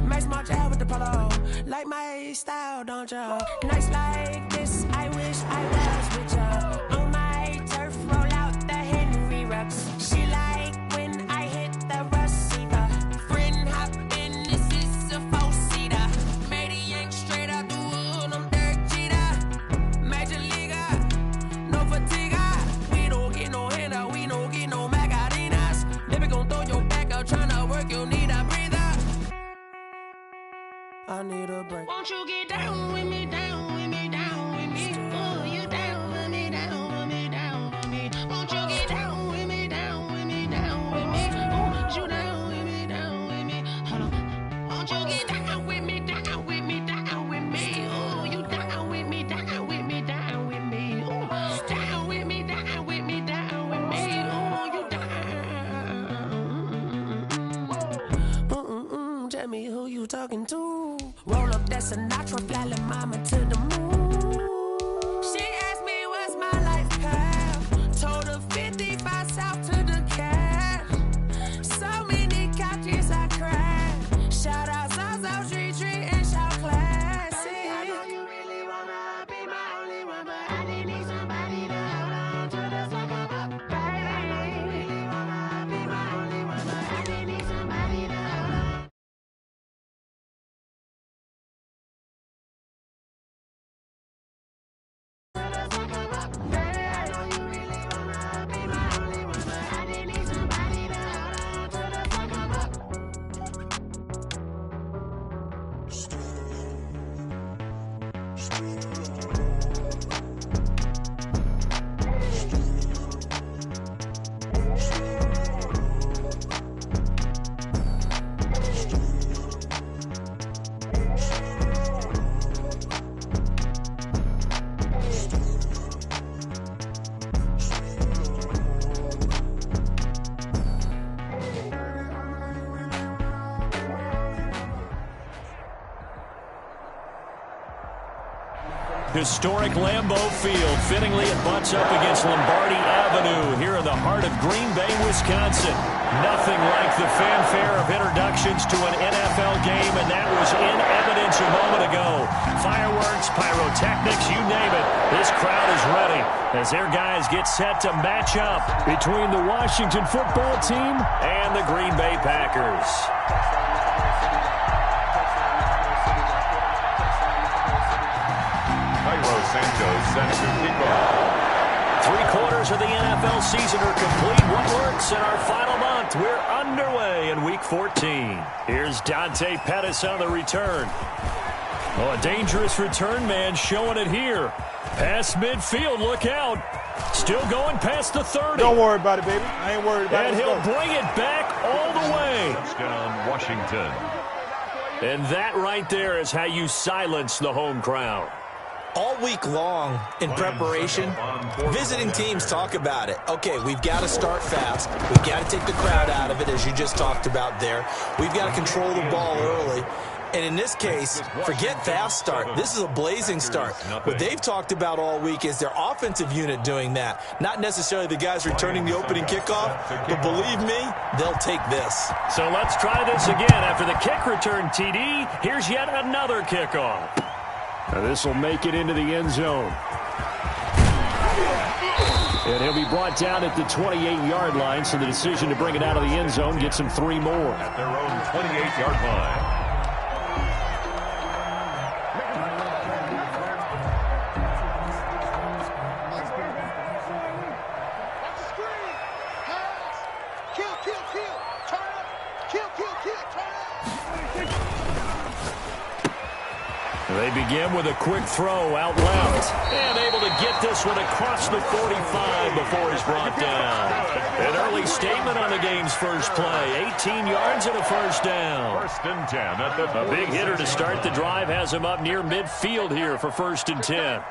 S11: Max March out with the polo. Like my style, don't ya? Nights like this, I wish I was with ya. On my turf, roll out the Henry Rux. She like when I hit the receiver. Friend hop in, this is a 4-seater. Made a yank straight out the wood, I'm Derek Jeter. Major leaguer, no fatigue. We don't get no handout, we don't get no Macarinas. Never gon' throw your back out, tryna work, you need a breather. I need a break. Won't you get down with me, down with me, down with me? Oh, you down with me, down with me, down with me? Won't you get down with me, down with me, down with me? Oh, you down with me, down with me? Hold on. Won't you get down with me, down with me, down with me? Oh, you down with me, down with me, down with me? Oh, down with me, down with me, down with me? Oh, you down. Tell me who you talking to. Roll up that Sinatra, fly la mama to the moon. She asked me what's my life path. Told her 55 south to the cat. So many couches I cried. Shout out Zazo, Tree Tree, and shout classic. I know you really wanna be my only one, but I didn't need somebody to hold on to the sucker up. Baby, I know you really wanna be my only one, but I didn't need somebody to hold on.
S2: Historic Lambeau Field. Fittingly, it butts up against Lombardi Avenue here in the heart of Green Bay, Wisconsin. Nothing like the fanfare of introductions to an NFL game, and that was in evidence a moment ago. Fireworks, pyrotechnics, you name it. This crowd is ready as their guys get set to match up between the Washington football team and the Green Bay Packers.
S4: Santos sent to kickoff.
S2: 3/4 of the NFL season are complete. What works in our final month? We're underway in Week 14. Here's Dante Pettis on the return. Oh, a dangerous return man showing it here. Past midfield, look out. Still going past the 30.
S12: Don't worry about it, baby. I ain't worried about it.
S2: And he'll bring it back all the way.
S4: Touchdown, Washington.
S2: And that right there is how you silence the home crowd.
S3: All week long in preparation, visiting teams talk about it. Okay, we've got to start fast. We've got to take the crowd out of it, as you just talked about there. We've got to control the ball early. And in this case, forget fast start. This is a blazing start. What they've talked about all week is their offensive unit doing that. Not necessarily the guys returning the opening kickoff, but believe me, they'll take this.
S2: So let's try this again. After the kick return, TD, here's yet another kickoff. Now this will make it into the end zone. And he'll be brought down at the 28-yard line, so the decision to bring it out of the end zone gets him 3 more.
S4: At their own 28-yard line.
S2: They begin with a quick throw out left. And able to get this one across the 45 before he's brought down. An early statement on the game's first play. 18 yards and a first down.
S4: 1st and 10 at the
S2: A big hitter to start the drive has him up near midfield here for 1st and 10.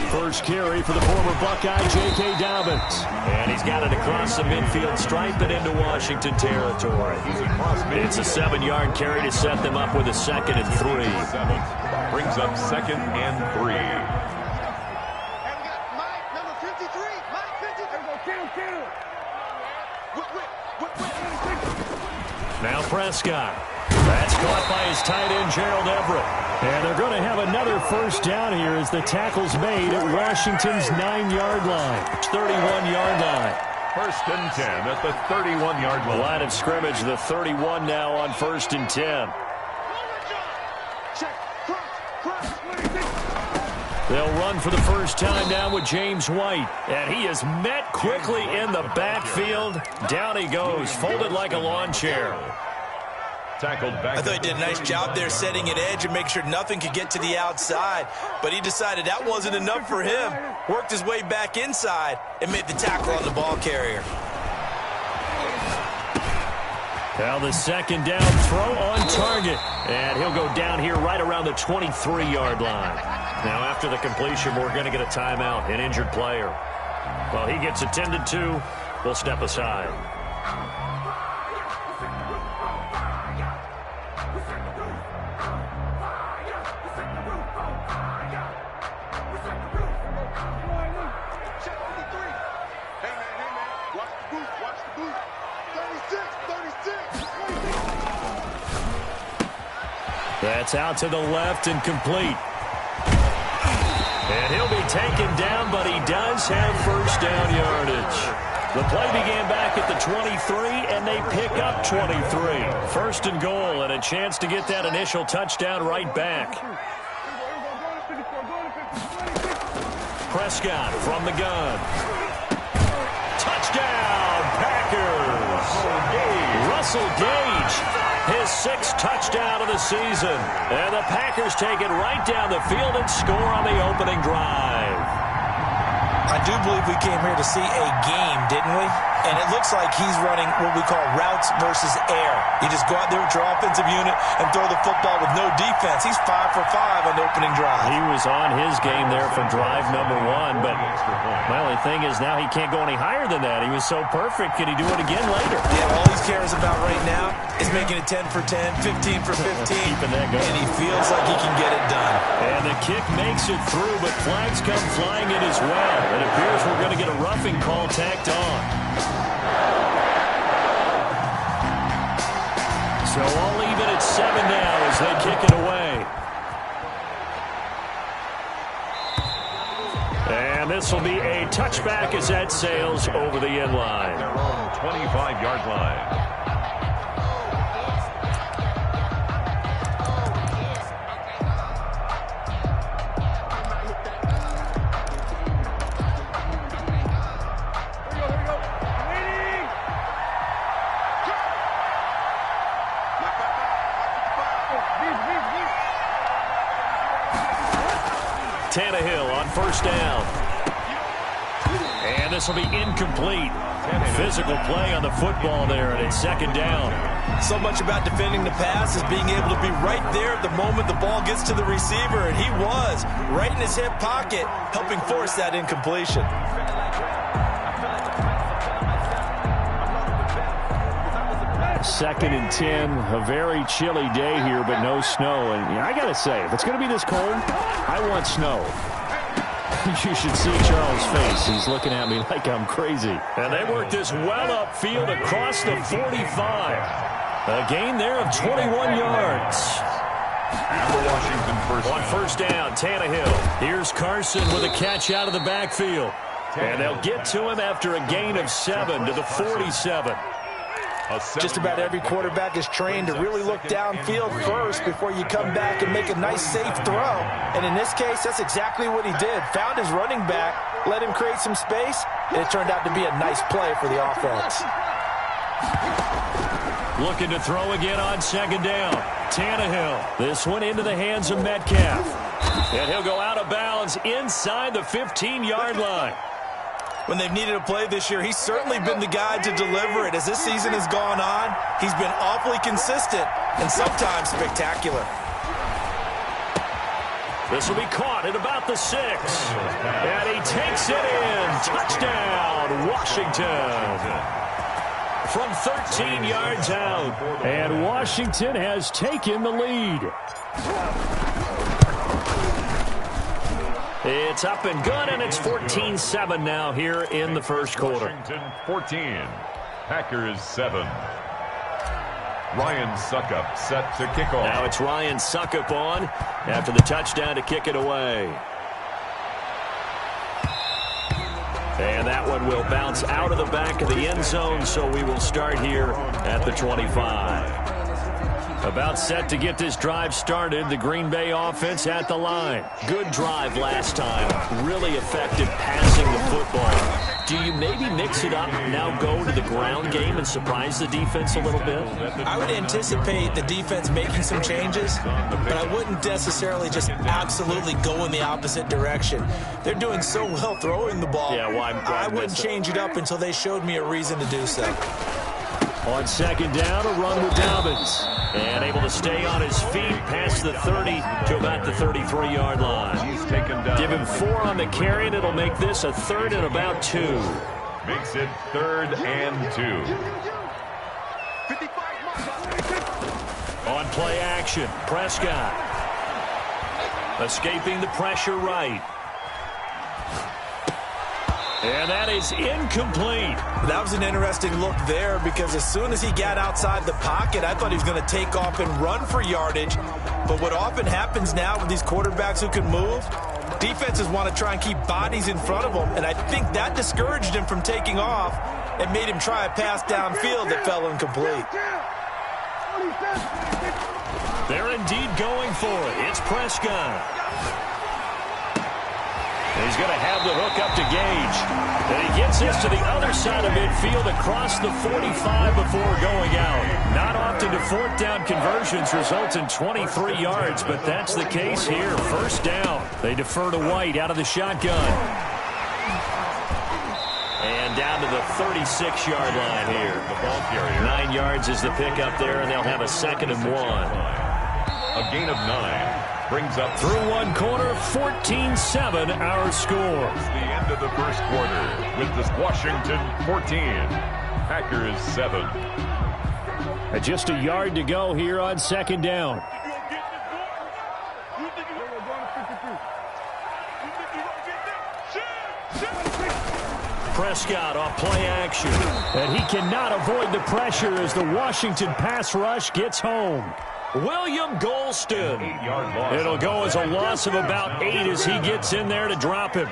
S2: First carry for the former Buckeye, J.K. Dobbins. And he's got it across the midfield stripe and into Washington territory. It's a 7-yard carry to set them up with a 2nd and 3.
S4: Brings up 2nd and 3.
S5: And we got Mike, number 53. Mike 53.
S2: Now Prescott. That's caught by his tight end, Gerald Everett. And they're going to have another first down here as the tackle's made at Washington's 9-yard line. 31-yard line.
S4: 1st and 10 at the 31-yard line.
S2: Line of scrimmage, the 31 now on 1st and 10. They'll run for the first time now with James White. And he is met quickly in the backfield. Down he goes, folded like a lawn chair.
S4: Tackled back.
S3: I thought he did a nice job there setting an edge and make sure nothing could get to the outside. But he decided that wasn't enough for him. Worked his way back inside and made the tackle on the ball carrier.
S2: Now the 2nd down throw on target. And he'll go down here right around the 23-yard line. Now after the completion, we're going to get a timeout, an injured player. Well, he gets attended to. We'll step aside. That's out to the left and complete. And he'll be taken down, but he does have first down yardage. The play began back at the 23, and they pick up 23. 1st and goal, and a chance to get that initial touchdown right back. Prescott from the gun. Touchdown, Packers! Russell Gage, his 6th touchdown of the season. And the Packers take it right down the field and score on the opening drive.
S3: I do believe we came here to see a game, didn't we? And it looks like he's running what we call routes versus air. You just go out there with your offensive unit and throw the football with no defense. He's 5 for 5 on the opening drive.
S2: He was on his game there for drive number 1, but my only thing is now he can't go any higher than that. He was so perfect. Can he do it again later?
S3: Yeah, all he cares about right now is making it 10 for 10, 15 for 15.
S2: Keeping that going.
S3: And he feels like he can get it done.
S2: And the kick makes it through, but flags come flying in as well. It appears we're going to get a roughing call tacked on. So all even at 7 now as they kick it away. And this will be a touchback as that sails over the end line.
S4: Their own 25-yard line.
S2: Tannehill on first down. And this will be incomplete. Physical play on the football there, and it's second down.
S3: So much about defending the pass is being able to be right there at the moment the ball gets to the receiver, and he was right in his hip pocket, helping force that incompletion.
S2: Second and 10, a very chilly day here, but no snow. And I got to say, if it's going to be this cold, I want snow. You should see Charles' face. He's looking at me like I'm crazy. And they work this well upfield across the 45. A gain there of 21 yards.
S4: Washington
S2: on first down, Tannehill. Here's Carson with a catch out of the backfield. And they'll get to him after a gain of 7 to the 47.
S3: Just about every quarterback is trained to really look downfield first before you come back and make a nice, safe throw. And in this case, that's exactly what he did. Found his running back, let him create some space, and it turned out to be a nice play for the offense.
S2: Looking to throw again on second down. Tannehill. This one into the hands of Metcalf. And he'll go out of bounds inside the 15-yard line.
S3: When they've needed a play this year, he's certainly been the guy to deliver it. As this season has gone on, he's been awfully consistent and sometimes spectacular.
S2: This will be caught at about the 6. And he takes it in. Touchdown, Washington. From 13 yards out. And Washington has taken the lead. It's up and good, and it's 14-7 now here in the first quarter.
S4: Washington 14, Packers 7. Ryan Suckup set to kick off.
S2: Now it's Ryan Suckup on after the touchdown to kick it away. And that one will bounce out of the back of the end zone, so we will start here at the 25. About set to get this drive started. The Green Bay offense at the line. Good drive last time. Really effective passing the football. Do you maybe mix it up, now go to the ground game and surprise the defense a little bit?
S3: I would anticipate the defense making some changes, but I wouldn't necessarily just absolutely go in the opposite direction. They're doing so well throwing the ball.
S2: Yeah, well,
S3: I wouldn't change it up until they showed me a reason to do so.
S2: On second down, a run with Dobbins. And able to stay on his feet past the 30 to about the 33-yard line.
S4: He's taken down.
S2: Give him 4 on the carry, and it'll make this a 3rd and about 2.
S4: Makes it 3rd and 2.
S2: On play action, Prescott. Escaping the pressure right. And that is incomplete.
S3: That was an interesting look there because as soon as he got outside the pocket, I thought he was going to take off and run for yardage. But what often happens now with these quarterbacks who can move, defenses want to try and keep bodies in front of them. And I think that discouraged him from taking off and made him try a pass downfield that fell incomplete.
S2: They're indeed going for it. It's Prescott. He's going to have the hook up to Gage. And he gets this to the other side of midfield across the 45 before going out. Not often do 4th down conversions result in 23 yards, but that's the case here. First down. They defer to White out of the shotgun. to the 36-yard line here.
S4: The ball carrier.
S2: 9 yards is the pickup there, and they'll have a 2nd and 1.
S4: A gain of 9 brings up
S2: through one quarter, 14-7 our score.
S4: It's the end of the first quarter with this Washington 14, Packers 7.
S2: And just a yard to go here on 2nd down. Prescott off play action. And he cannot avoid the pressure as the Washington pass rush gets home. William Golston.
S4: 8-yard loss.
S2: It'll go as a loss of about 8 as he gets in there to drop him.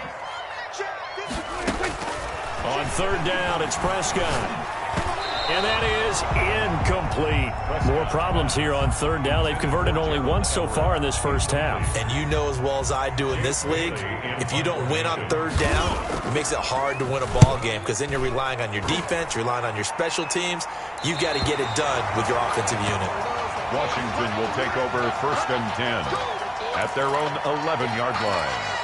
S2: On 3rd down, it's Prescott. And that is incomplete. More problems here on 3rd down. They've converted only once so far in this first half.
S3: And you know as well as I do in this league, if you don't win on 3rd down, it makes it hard to win a ball game because then you're relying on your defense, you're relying on your special teams. You've got to get it done with your offensive unit.
S4: Washington will take over 1st and 10 at their own 11-yard line.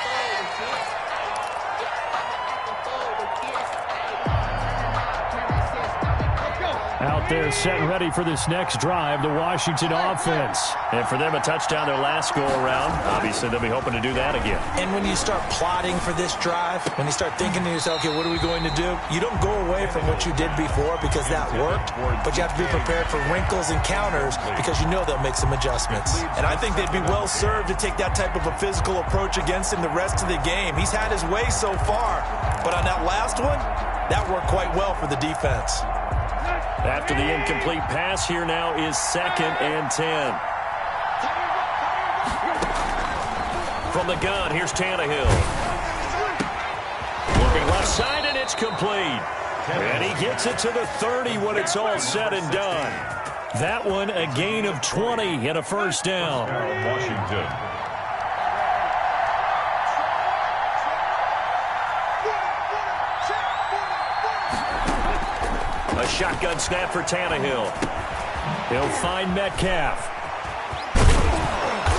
S2: Out there set and ready for this next drive, the Washington offense. And for them, a touchdown their last go-around. Obviously, they'll be hoping to do that again.
S3: And when you start plotting for this drive, when you start thinking to yourself, okay, what are we going to do? You don't go away from what you did before because that worked, but you have to be prepared for wrinkles and counters because you know they'll make some adjustments. And I think they'd be well served to take that type of a physical approach against him the rest of the game. He's had his way so far, but on that last one, that worked quite well for the defense.
S2: After the incomplete pass, here now is 2nd and 10. From the gun, here's Tannehill. Looking left side, and it's complete. And he gets it to the 30 when it's all said and done. That one, a gain of 20 and a 1st down.
S4: Washington.
S2: A shotgun snap for Tannehill. He'll find Metcalf.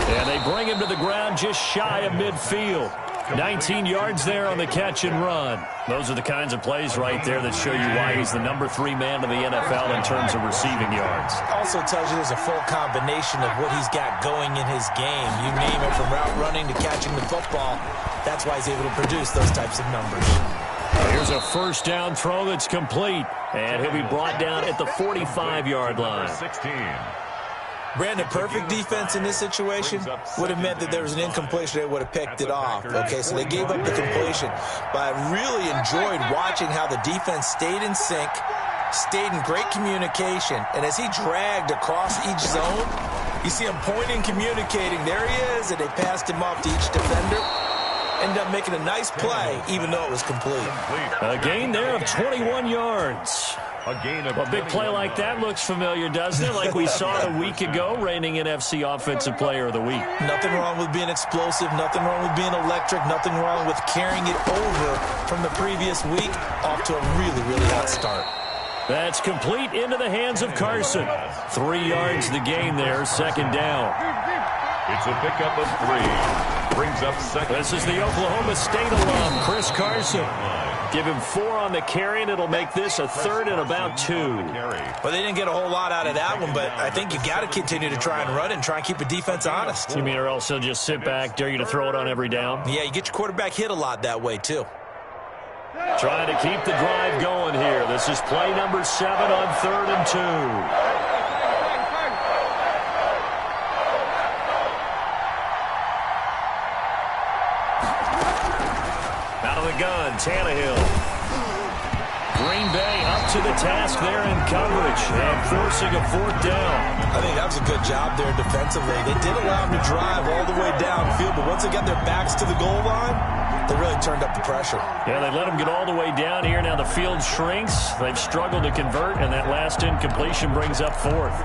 S2: And they bring him to the ground just shy of midfield. 19 yards there on the catch and run. Those are the kinds of plays right there that show you why he's the number 3 man in the NFL in terms of receiving yards.
S3: Also tells you there's a full combination of what he's got going in his game. You name it, from route running to catching the football. That's why he's able to produce those types of numbers.
S2: Here's a 1st down throw that's complete. And he'll be brought down at the 45-yard line.
S4: 16.
S3: Brandon, perfect defense in this situation would have meant that there was an incompletion. They would have picked it off. Okay, so they gave up the completion. But I really enjoyed watching how the defense stayed in sync, stayed in great communication. And as he dragged across each zone, you see him pointing, communicating. There he is, and they passed him off to each defender. Ended up making a nice play, even though it was complete.
S2: A gain there of 21 yards. A big play like that looks familiar, doesn't it? Like we saw a week ago, reigning NFC Offensive Player of the Week.
S3: Nothing wrong with being explosive. Nothing wrong with being electric. Nothing wrong with carrying it over from the previous week off to a really, really hot start.
S2: That's complete into the hands of Carson. 3 yards the gain there, 2nd down.
S4: It's a pickup of 3. Brings up 2nd.
S2: This is the Oklahoma State alum, Chris Carson. Give him 4 on the carry, and it'll make this a 3rd and about 2.
S3: Well, they didn't get a whole lot out of that one, but I think you got to continue to try and run and try and keep the defense honest.
S2: You mean or else they'll just sit back, dare you to throw it on every down?
S3: Yeah, you get your quarterback hit a lot that way, too.
S2: Trying to keep the drive going here. This is play number 7 on 3rd and 2. Gun, Tannehill. Green Bay up to the task there in coverage and forcing a 4th down.
S3: I think that was a good job there defensively. They did allow them to drive all the way downfield, but once they got their backs to the goal line, they really turned up the pressure.
S2: Yeah, they let them get all the way down here. Now the field shrinks. They've struggled to convert, and that last incompletion brings up 4th.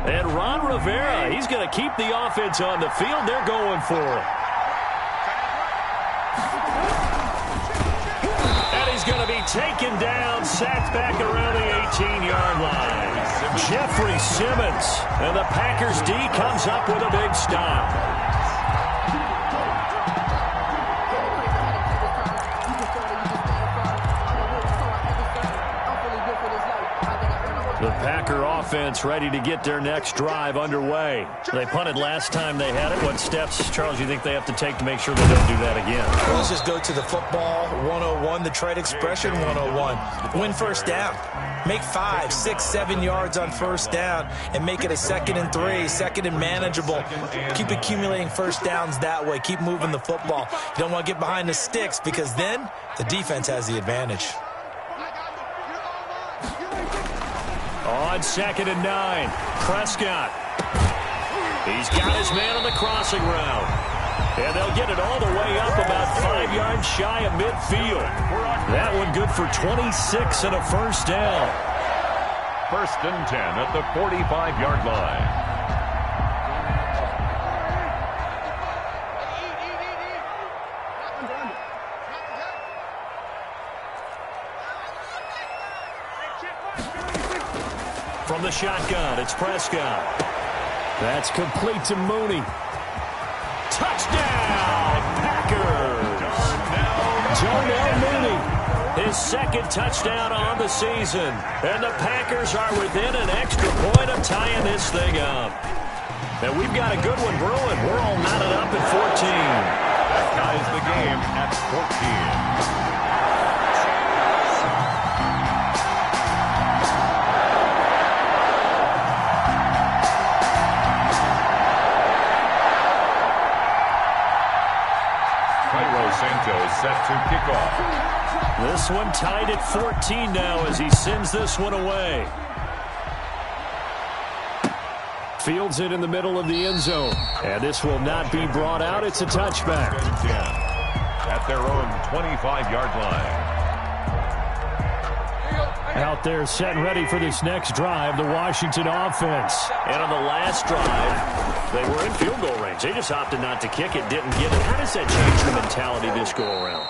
S2: And Ron Rivera, he's going to keep the offense on the field. They're going for it. And he's going to be taken down, sacked back around the 18-yard line. Jeffrey Simmons, and the Packers D comes up with a big stop. The Packer offense ready to get their next drive underway. They punted last time they had it. What steps, Charles, you think they have to take to make sure they don't do that again?
S3: Well, let's just go to the football 101, the trade expression 101. Win first down. Make 5, 6, 7 yards on first down and make it a 2nd and 3, 2nd and manageable. Keep accumulating first downs that way. Keep moving the football. You don't want to get behind the sticks because then the defense has the advantage.
S2: On 2nd and 9, Prescott. He's got his man on the crossing route. And they'll get it all the way up about 5 yards shy of midfield. That one good for 26 and a first down.
S4: 1st and 10 at the 45-yard line.
S2: From the shotgun, it's Prescott. That's complete to Mooney. Touchdown, Packers! Darnell Mooney, his 2nd touchdown on the season. And the Packers are within an extra point of tying this thing up. And we've got a good one brewing. We're all knotted up at 14.
S4: That ties the game at 14. Santos set to kick off.
S2: This one tied at 14 now as he sends this one away. Fields it in the middle of the end zone. And this will not be brought out. It's a touchback.
S4: At their own 25-yard line.
S2: Out there set and ready for this next drive, the Washington offense. And on the last drive, they were in field goal range. They just opted not to kick it, didn't get it. How does that change the mentality this go around?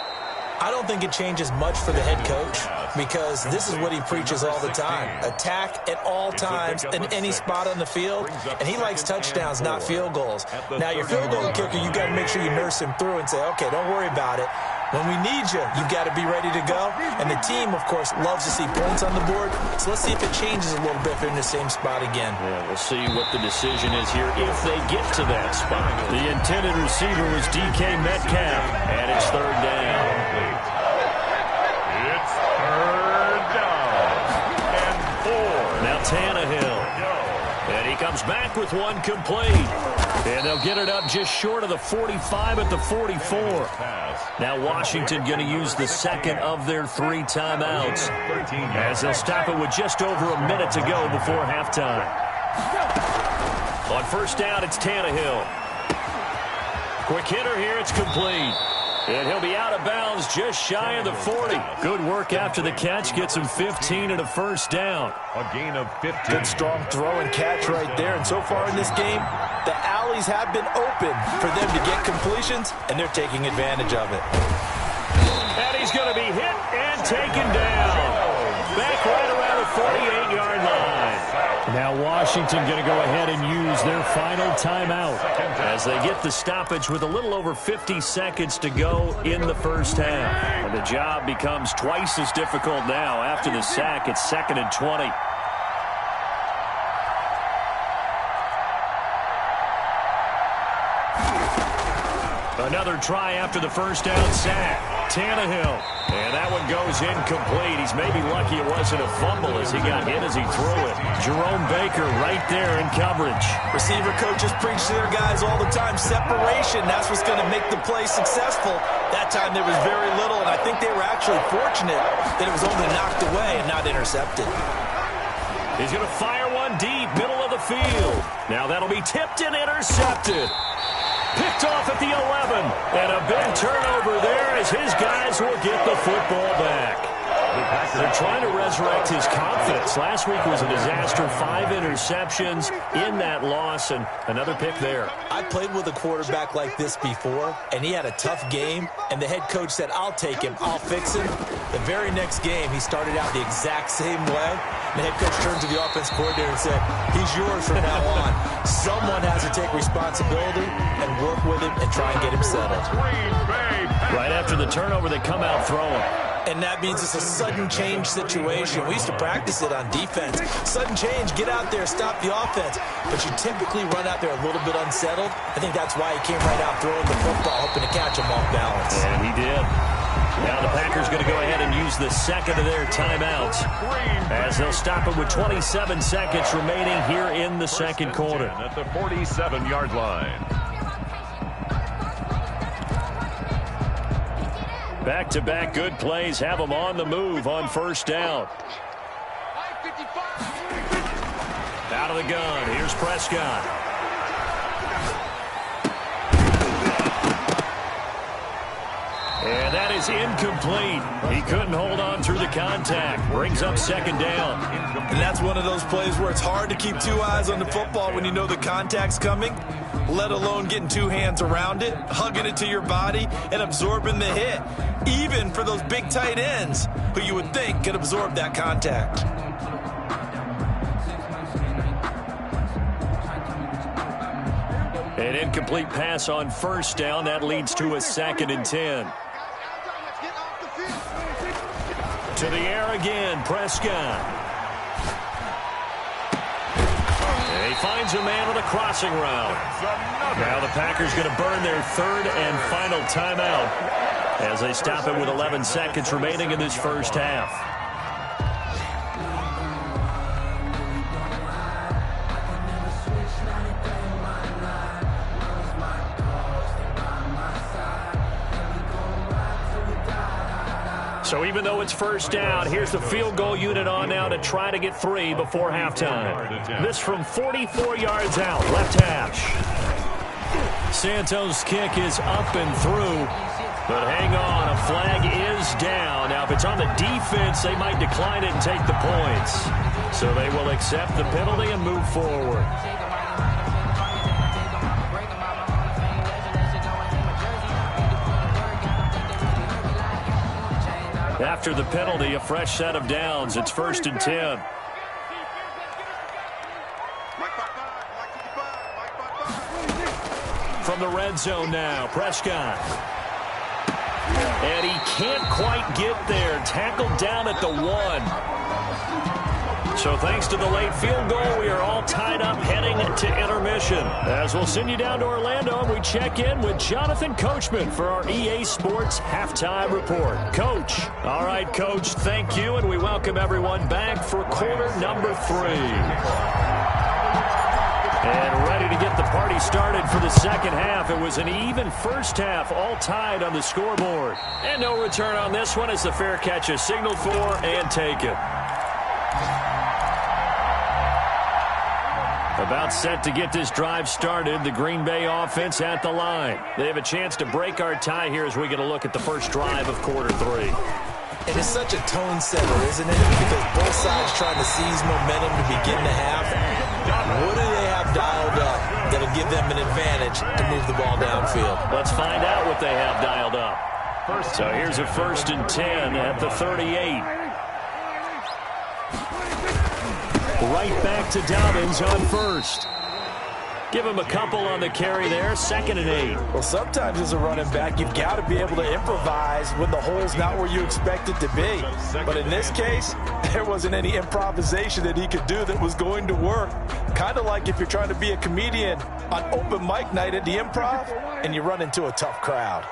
S3: I don't think it changes much for the head coach because this is what he preaches all the time. Attack at all times in any spot on the field, and he likes touchdowns, not field goals. Now, your field goal kicker, you got to make sure you nurse him through and say, okay, don't worry about it. When we need you, you've got to be ready to go. And the team, of course, loves to see points on the board. So let's see if it changes a little bit if they're in the same spot again.
S2: Yeah, we'll see what the decision is here if they get to that spot. The intended receiver was DK Metcalf, and it's 3rd down.
S4: It's 3rd down and 4.
S2: Now Tannehill. And he comes back with one complete. And they'll get it up just short of the 45 at the 44. Now Washington going to use the 2nd of their 3 timeouts as they'll stop it with just over a minute to go before halftime. On 1st down, it's Tannehill. Quick hitter here, it's complete. And he'll be out of bounds just shy of the 40. Good work after the catch. Gets him 15 and a first down.
S4: A gain of 15.
S3: Good strong throw and catch right there. And so far in this game, the alleys have been open for them to get completions, and they're taking advantage of it.
S2: And he's going to be hit and taken down. Back right around the 48-yard line. Now Washington going to go ahead and use their final timeout as they get the stoppage with a little over 50 seconds to go in the first half. And the job becomes twice as difficult now after the sack. It's 2nd and 20. Another try after the first down sack. Tannehill. And that one goes incomplete. He's maybe lucky it wasn't a fumble as he got hit as he threw it. Jerome Baker right there in coverage.
S3: Receiver coaches preach to their guys all the time. Separation, that's what's going to make the play successful. That time there was very little, and I think they were actually fortunate that it was only knocked away and not intercepted.
S2: He's going to fire one deep, middle of the field. Now that'll be tipped and intercepted. Picked off at the 11, and a big turnover there as his guys will get the football back. They're trying to resurrect his confidence. Last week was a disaster, 5 interceptions in that loss, and another pick there.
S3: I played with a quarterback like this before, and he had a tough game, and the head coach said, I'll take him, I'll fix him. The very next game, he started out the exact same way. The head coach turned to the offense coordinator and said, he's yours from now on. Someone has to take responsibility and work with him and try and get him settled.
S2: Right after the turnover, they come out throwing.
S3: And that means it's a sudden change situation. We used to practice it on defense. Sudden change, get out there, stop the offense. But you typically run out there a little bit unsettled. I think that's why he came right out throwing the football, hoping to catch him off balance.
S2: And he did. Now the Packers going to go ahead and use the second of their timeouts as they'll stop it with 27 seconds remaining here in the second quarter.
S4: At the 47-yard line.
S2: Back-to-back good plays have them on the move on first down. Out of the gun, here's Prescott. And that is incomplete. He couldn't hold on through the contact. Brings up second down.
S3: And that's one of those plays where it's hard to keep two eyes on the football when you know the contact's coming, let alone getting two hands around it, hugging it to your body, and absorbing the hit, even for those big tight ends who you would think could absorb that contact.
S2: An incomplete pass on first down. That leads to a 2nd and 10. To the air again, Prescott. And he finds a man on a crossing route. Now the Packers going to burn their third and final timeout as they stop it with 11 seconds remaining in this first half. So even though it's first down, here's the field goal unit on now to try to get 3 before halftime. This from 44 yards out, left hash. Santos' kick is up and through, but hang on, a flag is down. Now, if it's on the defense, they might decline it and take the points. So they will accept the penalty and move forward. After the penalty, a fresh set of downs. It's 1st and 10. From the red zone now, Prescott. And he can't quite get there. Tackled down at the 1. So thanks to the late field goal, we are all tied up heading to intermission. As we'll send you down to Orlando, and we check in with Jonathan Coachman for our EA Sports Halftime Report. Coach. All right, Coach, thank you, and we welcome everyone back for quarter number 3. And ready to get the party started for the second half. It was an even first half, all tied on the scoreboard. And no return on this one as the fair catch is signaled for and taken. About set to get this drive started, the Green Bay offense at the line. They have a chance to break our tie here as we get a look at the first drive of quarter 3.
S3: And it's such a tone setter, isn't it? Because both sides trying to seize momentum to begin the half. What do they have dialed up that'll give them an advantage to move the ball downfield?
S2: Let's find out what they have dialed up. So here's a 1st and 10 at the 38. Right back to Dobbins on first. Give him a couple on the carry there, 2nd and 8.
S3: Well, sometimes as a running back, you've got to be able to improvise when the hole's not where you expect it to be. But in this case, there wasn't any improvisation that he could do that was going to work. Kind of like if you're trying to be a comedian on open mic night at the Improv and you run into a tough crowd.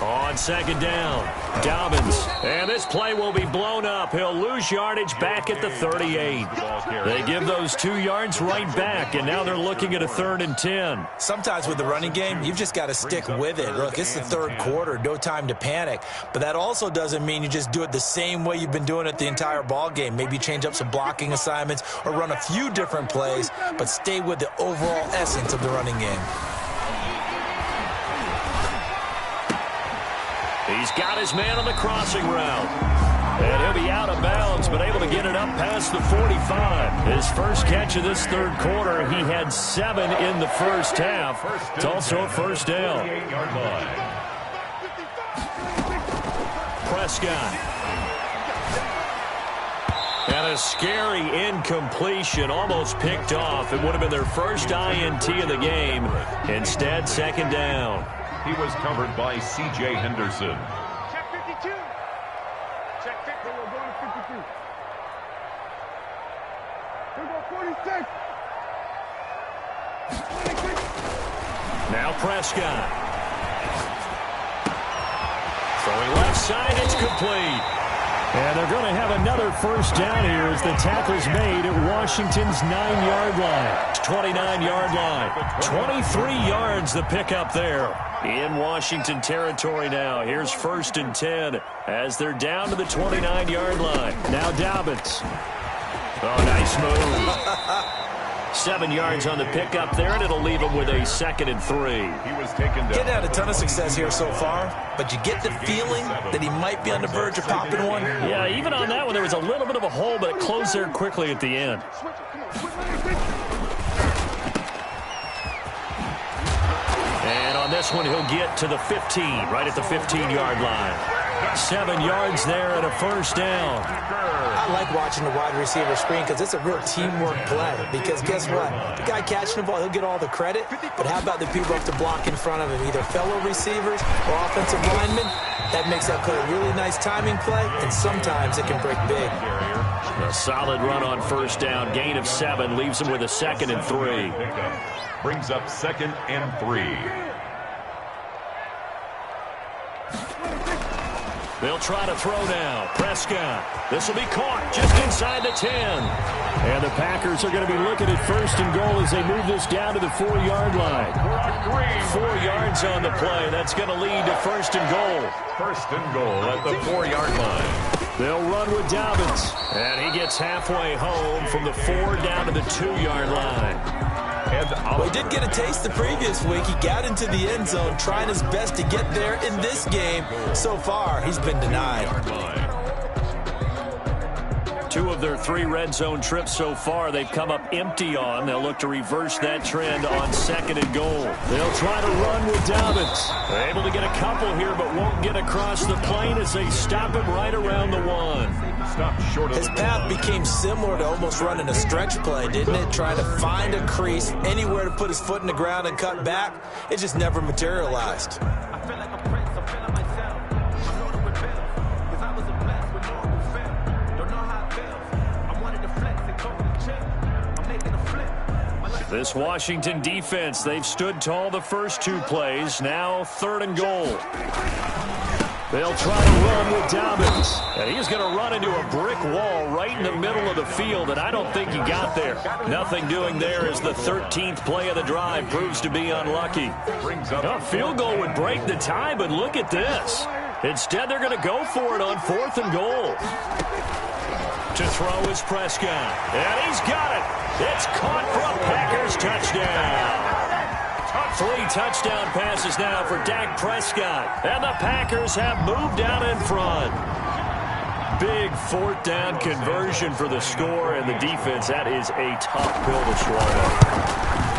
S2: On 2nd down, Dobbins. And this play will be blown up. He'll lose yardage back at the 38. They give those 2 yards right back, and now they're looking at a 3rd and 10.
S3: Sometimes with the running game, you've just got to stick with it. Look, it's the 3rd quarter, no time to panic. But that also doesn't mean you just do it the same way you've been doing it the entire ball game. Maybe change up some blocking assignments or run a few different plays, but stay with the overall essence of the running game.
S2: He's got his man on the crossing route. And he'll be out of bounds, but able to get it up past the 45. His first catch of this 3rd quarter, he had 7 in the first half. It's also a 1st down. Prescott. And a scary incompletion, almost picked off. It would have been their first INT of the game. Instead, 2nd down.
S4: He was covered by C.J. Henderson.
S2: Prescott. Throwing left side, it's complete. And they're going to have another first down here as the tackle's made at Washington's 9-yard line. 29-yard line. 23 yards the pickup there. In Washington territory now. Here's 1st and 10 as they're down to the 29-yard line. Now Dobbins. Oh, nice move. 7 yards on the pickup there, and it'll leave him with a 2nd and 3.
S3: He was taken down. Getting had a ton of success here so far, but you get the feeling that he might be on the verge of popping one.
S2: Yeah, even on that one, there was a little bit of a hole, but it closed there quickly at the end. And on this one, he'll get to the 15, right at the 15-yard line. 7 yards there and a first down.
S3: I like watching the wide receiver screen because it's a real teamwork play. Because guess what? The guy catching the ball, he'll get all the credit. But how about the people up to block in front of him, either fellow receivers or offensive linemen? That makes that play a really nice timing play, and sometimes it can break big.
S2: A solid run on first down. Gain of 7 leaves him with a 2nd and 3.
S4: Brings up 2nd and 3.
S2: They'll try to throw now. Prescott. This will be caught just inside the 10. And the Packers are going to be looking at 1st and goal as they move this down to the 4-yard line. 4 yards on the play. That's going to lead to 1st and goal.
S4: 1st and goal at the 4-yard line.
S2: They'll run with Dobbins. And he gets halfway home from the 4 down to the 2-yard line.
S3: Well, he did get a taste the previous week. He got into the end zone trying his best to get there in this game. So far, he's been denied.
S2: 2 of their 3 red zone trips so far they've come up empty on. They'll look to reverse that trend on 2nd and goal. They'll try to run with Dobbins. They're able to get a couple here, but won't get across the plane as they stop him right around the 1.
S3: His path became similar to almost running a stretch play, didn't it? Trying to find a crease, anywhere to put his foot in the ground and cut back. It just never materialized.
S2: This Washington defense, they've stood tall the first 2 plays. Now 3rd and goal. They'll try to run with Dobbins. And he's going to run into a brick wall right in the middle of the field, and I don't think he got there. Nothing doing there as the 13th play of the drive proves to be unlucky. A field goal would break the tie, but look at this. Instead, they're going to go for it on 4th and goal. To throw is Prescott. And he's got it. It's caught for a Packers touchdown. 3 touchdown passes now for Dak Prescott. And the Packers have moved out in front. Big 4th down conversion for the score, and the defense, that is a tough pill to swallow.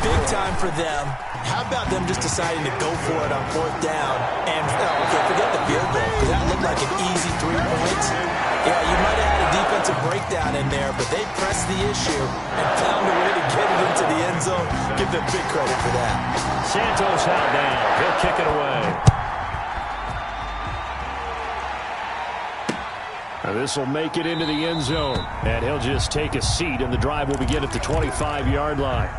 S3: Big time for them. How about them just deciding to go for it on 4th down? And, okay, forget the field goal, because that looked like an easy 3 points. Yeah, you might have had a defensive breakdown in there, but they pressed the issue and found a way to get it into the end zone. Give them big credit for that.
S2: Santos out now. He'll kick it away. Now this will make it into the end zone, and he'll just take a seat, and the drive will begin at the 25-yard line.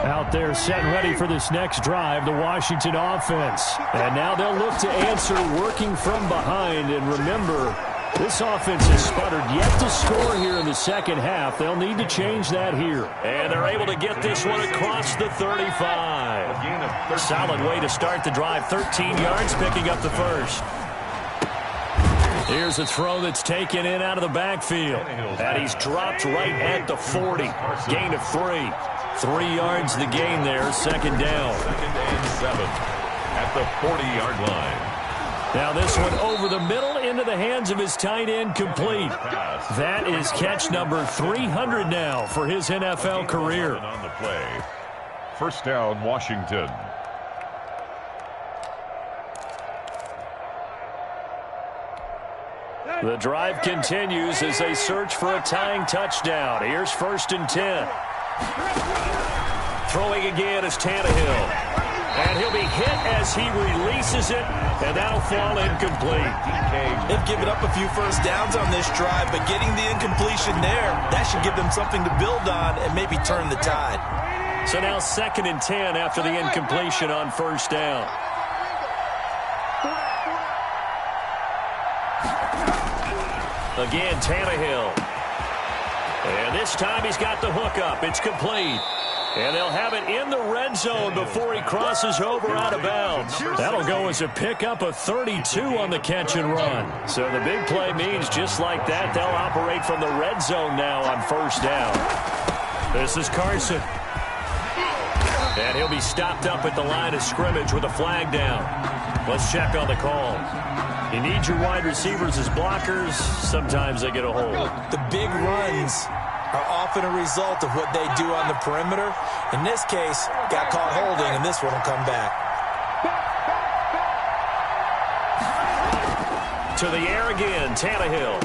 S2: Out there set and ready for this next drive, the Washington offense. And now they'll look to answer working from behind. And remember, this offense has sputtered yet to score here in the second half. They'll need to change that here. And they're able to get this one across the 35. Solid way to start the drive. 13 yards, picking up the first. Here's a throw that's taken in out of the backfield. And he's dropped right at the 40. Gain of 3. 3 yards the gain there, 2nd down.
S4: 2nd and 7 at the 40-yard line.
S2: Now this one over the middle into the hands of his tight end, complete. That is catch number 300 now for his NFL career.
S4: On the play. 1st down, Washington.
S2: The drive continues as they search for a tying touchdown. Here's 1st and 10. Throwing again is Tannehill. And he'll be hit as he releases it, and that'll fall incomplete.
S3: They've given up a few first downs on this drive, but getting the incompletion there, that should give them something to build on and maybe turn the tide.
S2: So now 2nd and 10 after the incompletion on first down. Again, Tannehill. And this time he's got the hook up. It's complete. And they'll have it in the red zone before he crosses over out of bounds. That'll go as a pickup of 32 on the catch and run. So the big play means just like that, they'll operate from the red zone now on first down. This is Carson. And he'll be stopped up at the line of scrimmage with a flag down. Let's check on the call. You need your wide receivers as blockers. Sometimes they get a hold.
S3: The big runs are often a result of what they do on the perimeter. In this case, got caught holding, and this one will come back.
S2: To the air again, Tannehill.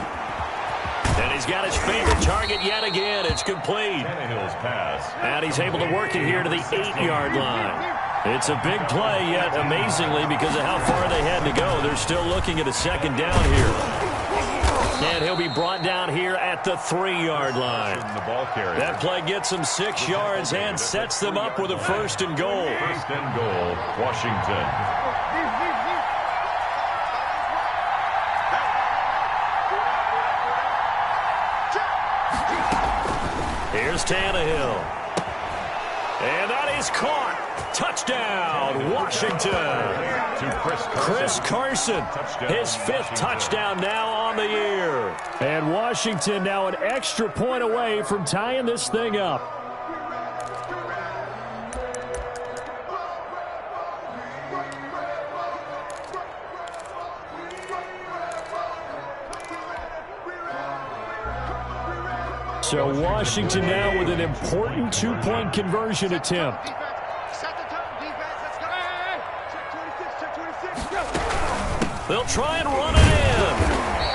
S2: And he's got his favorite target yet again. It's complete.
S4: Tannehill's pass.
S2: And he's able to work it here to the 8-yard line. It's a big play, yet amazingly, because of how far they had to go, they're still looking at a second down here. And he'll be brought down here at the 3-yard line. That play gets them 6 yards and sets them up with a 1st and goal.
S4: 1st and goal, Washington.
S2: Here's Tannehill. And that is caught. Touchdown, Washington.
S4: To
S2: Chris Carson, his 5th touchdown now on the year. And Washington now an extra point away from tying this thing up. So Washington now with an important 2-point conversion attempt. They'll try and run it in,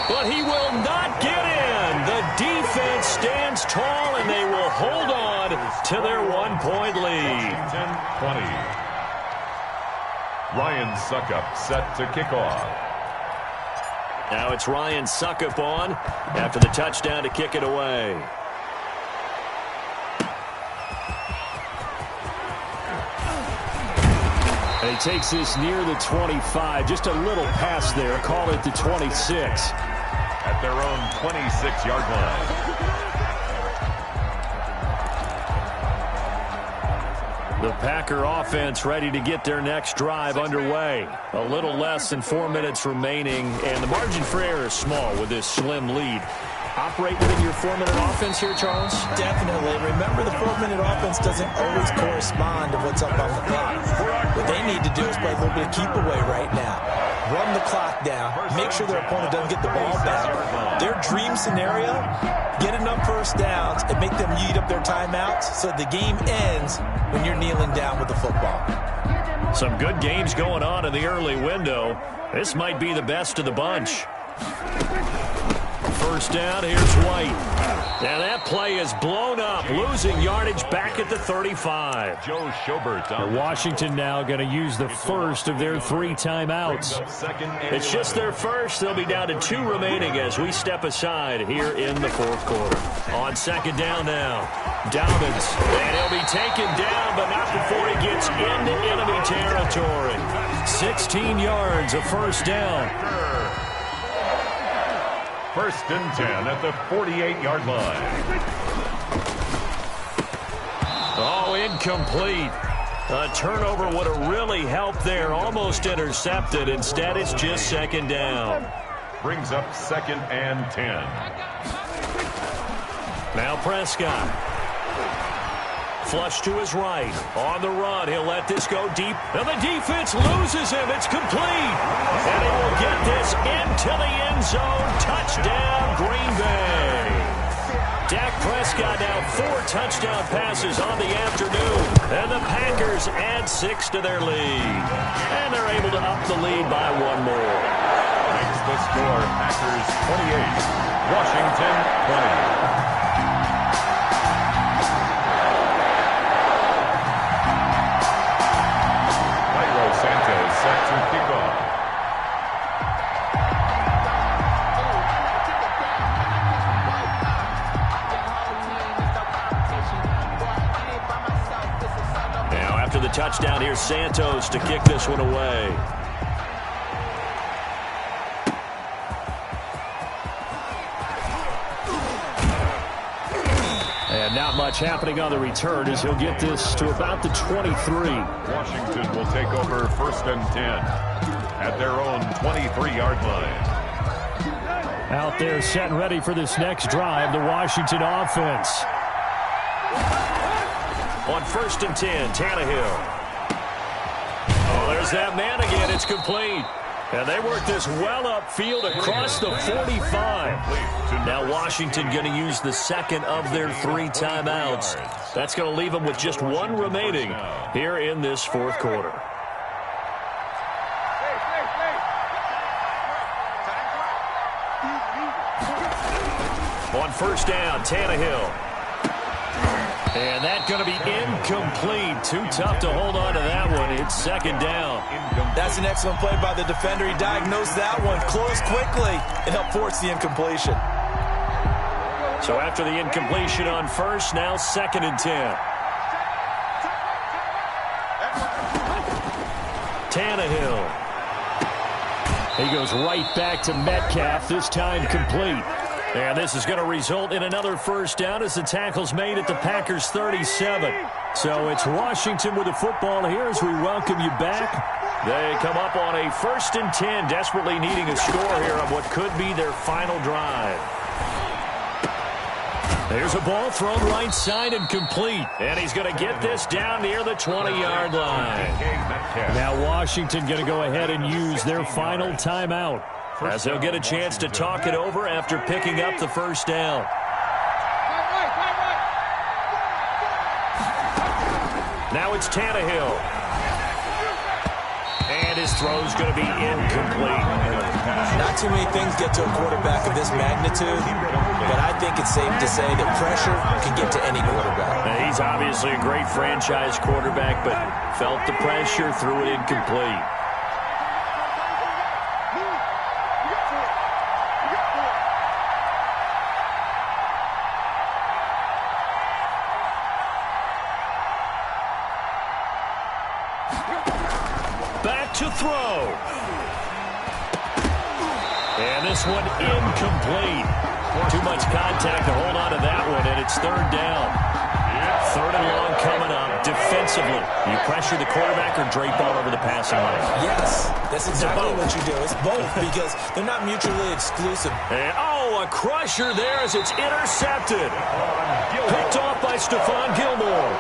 S2: but he will not get in. The defense stands tall, and they will hold on to their 1-point lead.
S4: 10-20. Ryan Suckup set to kick off.
S2: Now it's Ryan Suckup on after the touchdown to kick it away. And he takes this near the 25. Just a little pass there. Call it the 26.
S4: At their own 26-yard line.
S2: The Packer offense ready to get their next drive underway. A little less than 4 minutes remaining, and the margin for error is small with this slim lead. Operate within your 4-minute offense here, Charles?
S3: Definitely. Remember, the 4-minute offense doesn't always correspond to what's up on the clock. What they need to do is play a little bit of keep away right now. Run the clock down. Make sure their opponent doesn't get the ball back. Their dream scenario, get enough first downs and make them eat up their timeouts so the game ends when you're kneeling down with the football.
S2: Some good games going on in the early window. This might be the best of the bunch. First down, here's White. And that play is blown up, losing yardage back at the 35.
S4: Joe Schobert.
S2: Washington now going to use the first of their 3 timeouts. It's just their first. They'll be down to 2 remaining as we step aside here in the 4th quarter. On second down now, Dobbins. And he'll be taken down, but not before he gets into enemy territory. 16 yards, a first down.
S4: 1st and 10 at the 48-yard line.
S2: Oh, incomplete. A turnover would have really helped there. Almost intercepted. Instead, it's just 2nd down.
S4: Brings up 2nd and 10.
S2: Now Prescott. Flush to his right. On the run. He'll let this go deep. And the defense loses him. It's complete. And he will get this into the end zone. Touchdown, Green Bay. Dak Prescott now 4 touchdown passes on the afternoon. And the Packers add 6 to their lead. And they're able to up the lead by 1 more.
S4: Makes the score Packers 28, Washington 20.
S2: touchdown. Here's Santos to kick this one away. And not much happening on the return as he'll get this to about the 23.
S4: Washington will take over 1st and 10 at their own 23-yard line.
S2: Out there set and ready for this next drive, the Washington offense. On 1st and 10, Tannehill. Oh, there's that man again. It's complete. And they work this well upfield across the 45. Now Washington going to use the second of their 3 timeouts. That's going to leave them with just 1 remaining here in this 4th quarter. On 1st down, Tannehill. And that's going to be incomplete. Too tough to hold on to that one. It's 2nd down.
S3: That's an excellent play by the defender. He diagnosed that one, closed quickly, and helped force the incompletion.
S2: So after the incompletion on 1st, now 2nd and 10. Tannehill. He goes right back to Metcalf, this time complete. And this is going to result in another 1st down as the tackle's made at the Packers' 37. So it's Washington with the football here as we welcome you back. They come up on a 1st and 10, desperately needing a score here on what could be their final drive. There's a ball thrown right side and complete. And he's going to get this down near the 20-yard line. Now Washington going to go ahead and use their final timeout, as they'll get a chance to talk it over after picking up the 1st down. Now it's Tannehill. And his throw's going to be incomplete.
S3: Not too many things get to a quarterback of this magnitude, but I think it's safe to say that pressure can get to any quarterback.
S2: Now, he's obviously a great franchise quarterback, but felt the pressure, threw it incomplete. To throw. And this one incomplete. Too much contact to hold on to that one, and it's 3rd down. 3rd and long coming up. Defensively, you pressure the quarterback or drape all over the passing line?
S3: Yes, that's exactly what you do. It's both because they're not mutually exclusive.
S2: And, a crusher there as it's intercepted. Picked off by Stephon Gilmore.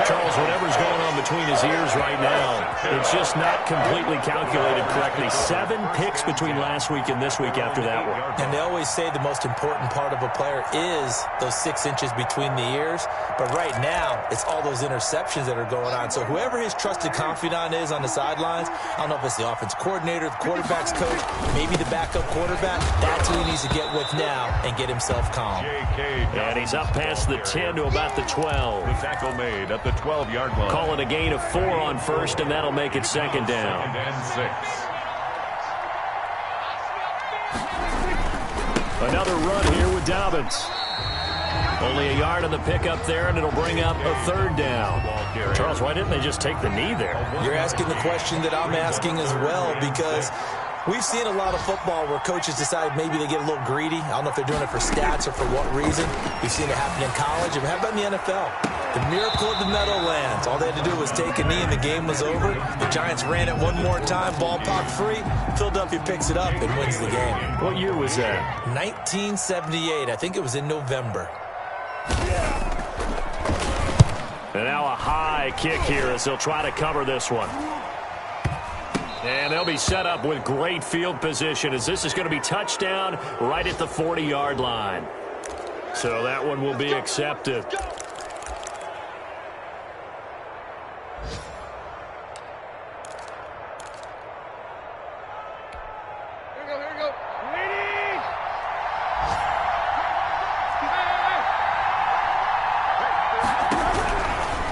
S2: Charles, whatever's going on between his ears right now, it's just not completely calculated correctly. 7 picks between last week and this week after that one.
S3: And they always say the most important part of a player is those 6 inches between the ears. But right now, it's all those interceptions that are going on. So whoever his trusted confidant is on the sidelines, I don't know if it's the offense coordinator, the quarterback's coach, maybe the backup quarterback, that's who he needs to get with now and get himself calm.
S2: And he's up past the 10 to about the 12.
S4: The tackle made at the 12-yard line.
S2: Call it a gain of 4 on 1st, and that'll make it 2nd down.
S4: 2nd and 6.
S2: Another run here with Dobbins. Only a yard on the pickup there, and it'll bring up a 3rd down. Charles, why didn't they just take the knee there?
S3: You're asking the question that I'm asking as well, because we've seen a lot of football where coaches decide maybe they get a little greedy. I don't know if they're doing it for stats or for what reason. We've seen it happen in college. And how about in the NFL? The miracle of the Meadowlands. All they had to do was take a knee and the game was over. The Giants ran it one more time. Ball popped free. Philadelphia picks it up and wins the game.
S2: What year was that?
S3: 1978. I think it was in November.
S2: And now a high kick here as they'll try to cover this one. And they'll be set up with great field position as this is going to be touchdown right at the 40-yard line. So that one will be accepted.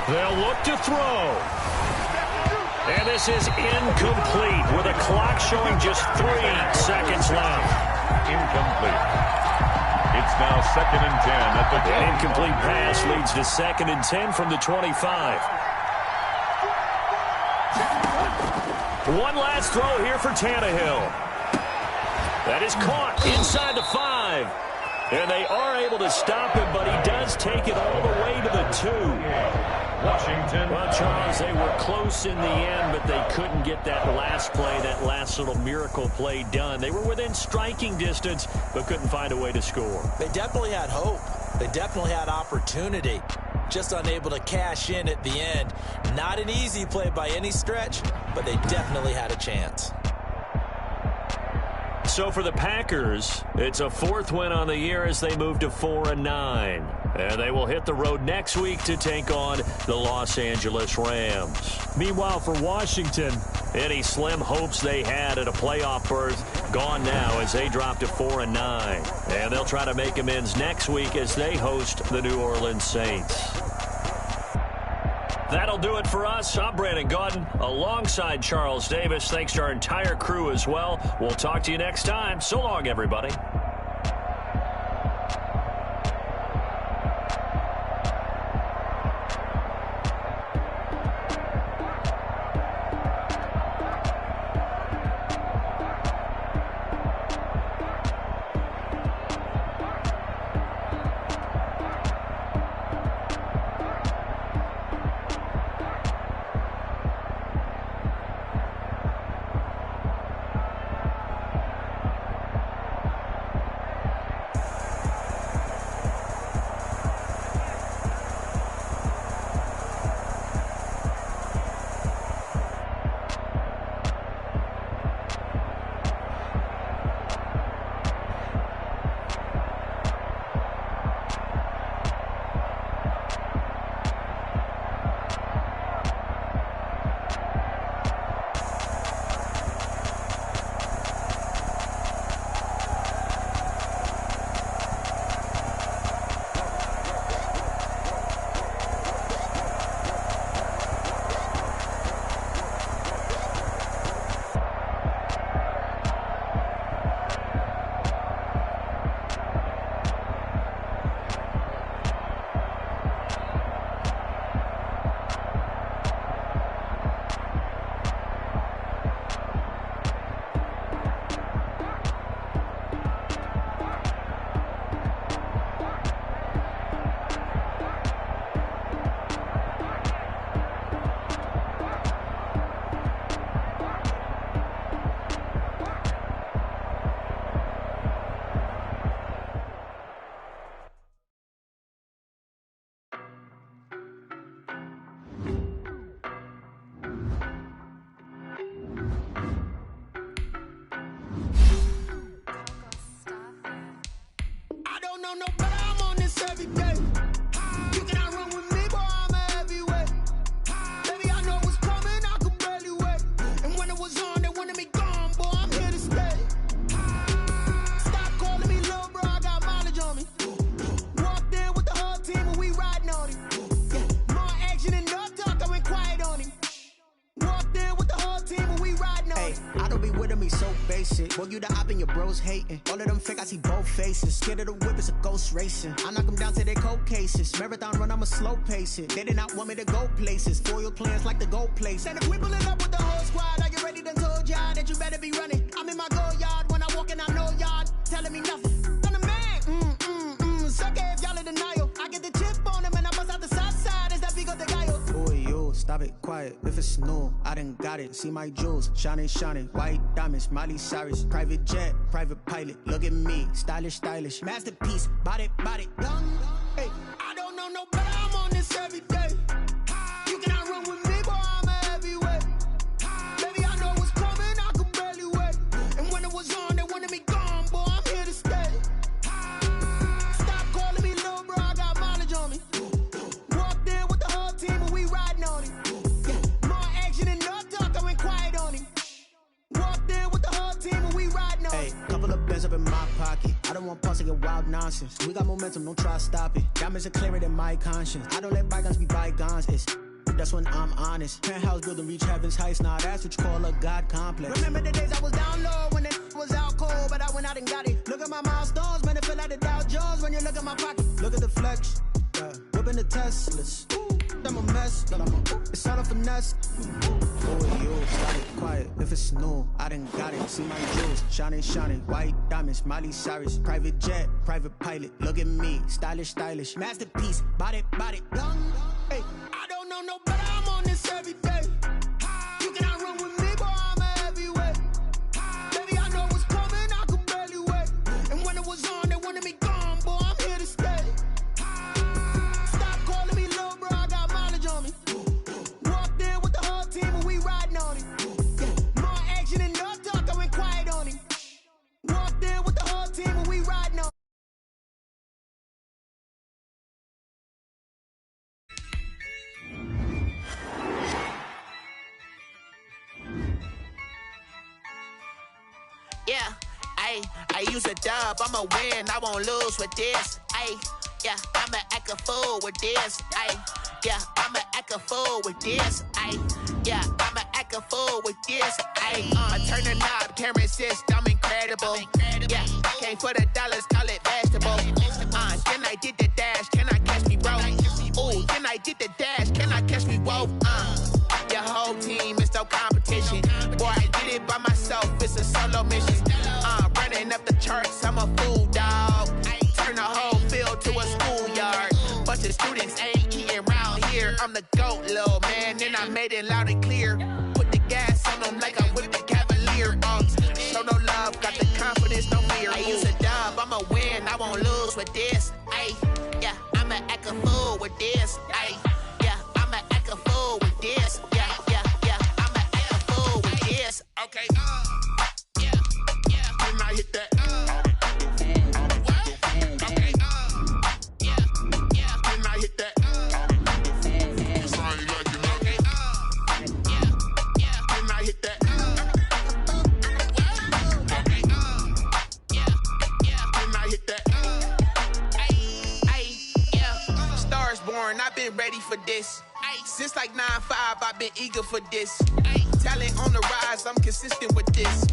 S2: They'll look to throw. And this is incomplete with a clock showing just 3 seconds left.
S4: Incomplete. It's now 2nd and 10 at the 10.
S2: An incomplete pass leads to 2nd and 10 from the 25. One last throw here for Tannehill. That is caught inside the 5. And they are able to stop him, but he does take it all the way to the 2.
S4: Washington.
S2: Well, Charles, they were close in the end, but they couldn't get that last play, that last little miracle play done. They were within striking distance, but couldn't find a way to score.
S3: They definitely had hope. They definitely had opportunity. Just unable to cash in at the end. Not an easy play by any stretch, but they definitely had a chance.
S2: So for the Packers, it's a 4th win on the year as they move to 4-9. And they will hit the road next week to take on the Los Angeles Rams. Meanwhile, for Washington, any slim hopes they had at a playoff berth gone now as they drop to 4-9. And they'll try to make amends next week as they host the New Orleans Saints. That'll do it for us. I'm Brandon Gaudin alongside Charles Davis. Thanks to our entire crew as well. We'll talk to you next time. So long, everybody.
S13: Boy, you the op and your bros hating. All of them fake, I see both faces. Scared of the whip, it's a ghost racing. I knock them down to their cold cases. Marathon run, I'ma slow pace it. They did not want me to go places. Foil plans like the gold place. And if we pulling up with the whole squad, are you ready to told y'all that you better be running? I'm in my go yard. When I walk in, I know y'all telling me nothing. I'm the man. Sucker if y'all in denial. I get the chip on them and I bust out the south side. Is that big of the guy? Boy, yo, stop it, quiet. If it's new, I done got it. See my jewels, shining, shining. White diamonds, Miley Cyrus. Private jet, private pilot. Look at me, stylish, stylish. Masterpiece, body, body. Young, hey, I don't know no better. I'm on this every day. You cannot run with me, boy, I'm a heavyweight. Baby, I know what's coming, I could barely wait. And when it was on, they wanted me gone, boy, I'm here to stay. Stop calling me little bro, I got mileage on me. Walked in with the whole team and we riding on him. Yeah, more action and no talk, I went quiet on him. Walked in with the whole team and we riding on him. Hey, couple of bands up in my pocket. I don't want pulse to get wild nonsense. We got momentum, don't try to stop it. Diamonds are clearer than my conscience. I don't let bygones be bygones. It's that's when I'm honest. Penthouse building reach heaven's heights. Now that's what you call a God complex. Remember the days I was down low when it was out cold, but I went out and got it. Look at my milestones, man, it feel like the Dow Jones when you look at my pocket. Look at the flex, whipping the Teslas. Ooh. I'm a mess. It's all a finesse. Oh, you got it quiet. If it's new, I done got it. See my jewels, shining, shining. White diamonds, Miley Cyrus. Private jet, private pilot. Look at me, stylish, stylish. Masterpiece, body, body. Hey, I don't know no better. I'm on this every day. You cannot run with me, boy. I'm a heavyweight. Baby, I know what's coming. I could barely wait. And when it was on, they wanted me gone, boy. I'm here to stay. Stop calling me little bro. I got mileage on me. Walked in with the whole team and we riding on it. More action and no talk. I went quiet on him. Walked in with the whole team and we riding on it.
S6: Yeah, I use a dub, I'ma win, I won't lose with this. Yeah, I'ma act a fool with this. Yeah, I'ma act a fool with this. Yeah, I'ma act a fool with this. I turn the knob, camera assist, I'm incredible. Yeah, came for the dollars, call it vegetable. Then I did the dash, can I catch me, bro? Ooh, then I did the dash, can I catch me, whoa? Your whole team is no competition. Boy, I did it by myself, it's a solo mission. Running up the charts, I'm a fool, dog. Turn the whole field to a schoolyard. Bunch of students ain't eating round here. I'm the GOAT, little man, and I made it loud and clear. Put the gas on them like I whipped the Cavalier. Show no love, got the confidence, no fear. I use a dub, I'ma win, I won't lose with this. Yeah, I'ma act a fool with this. Yeah, I'ma act a fool with this. Yeah, I'ma act a fool with this. Okay, yeah, when I hit that, okay, yeah, when I hit that, it's how you like it, okay, yeah, when I hit that, okay, yeah, when I hit that, yeah, Stars born, I've been ready for this. Since like 9-5, I've been eager for this. Talent on the rise, I'm consistent with this.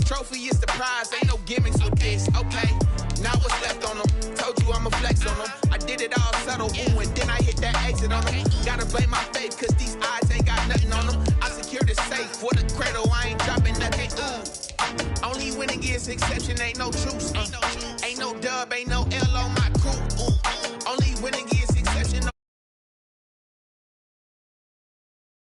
S6: Trophy is the prize, ain't no gimmicks with this. Okay, now what's left on them? Told you I'ma flex on them. I did it all subtle, ooh, and then I hit that exit on them. Gotta blame my faith, cause these odds ain't got nothing on them. I secured the safe for the cradle, I ain't dropping nothing, ooh. Only winning is exception, ain't no truce. Ain't no dub, ain't no L on my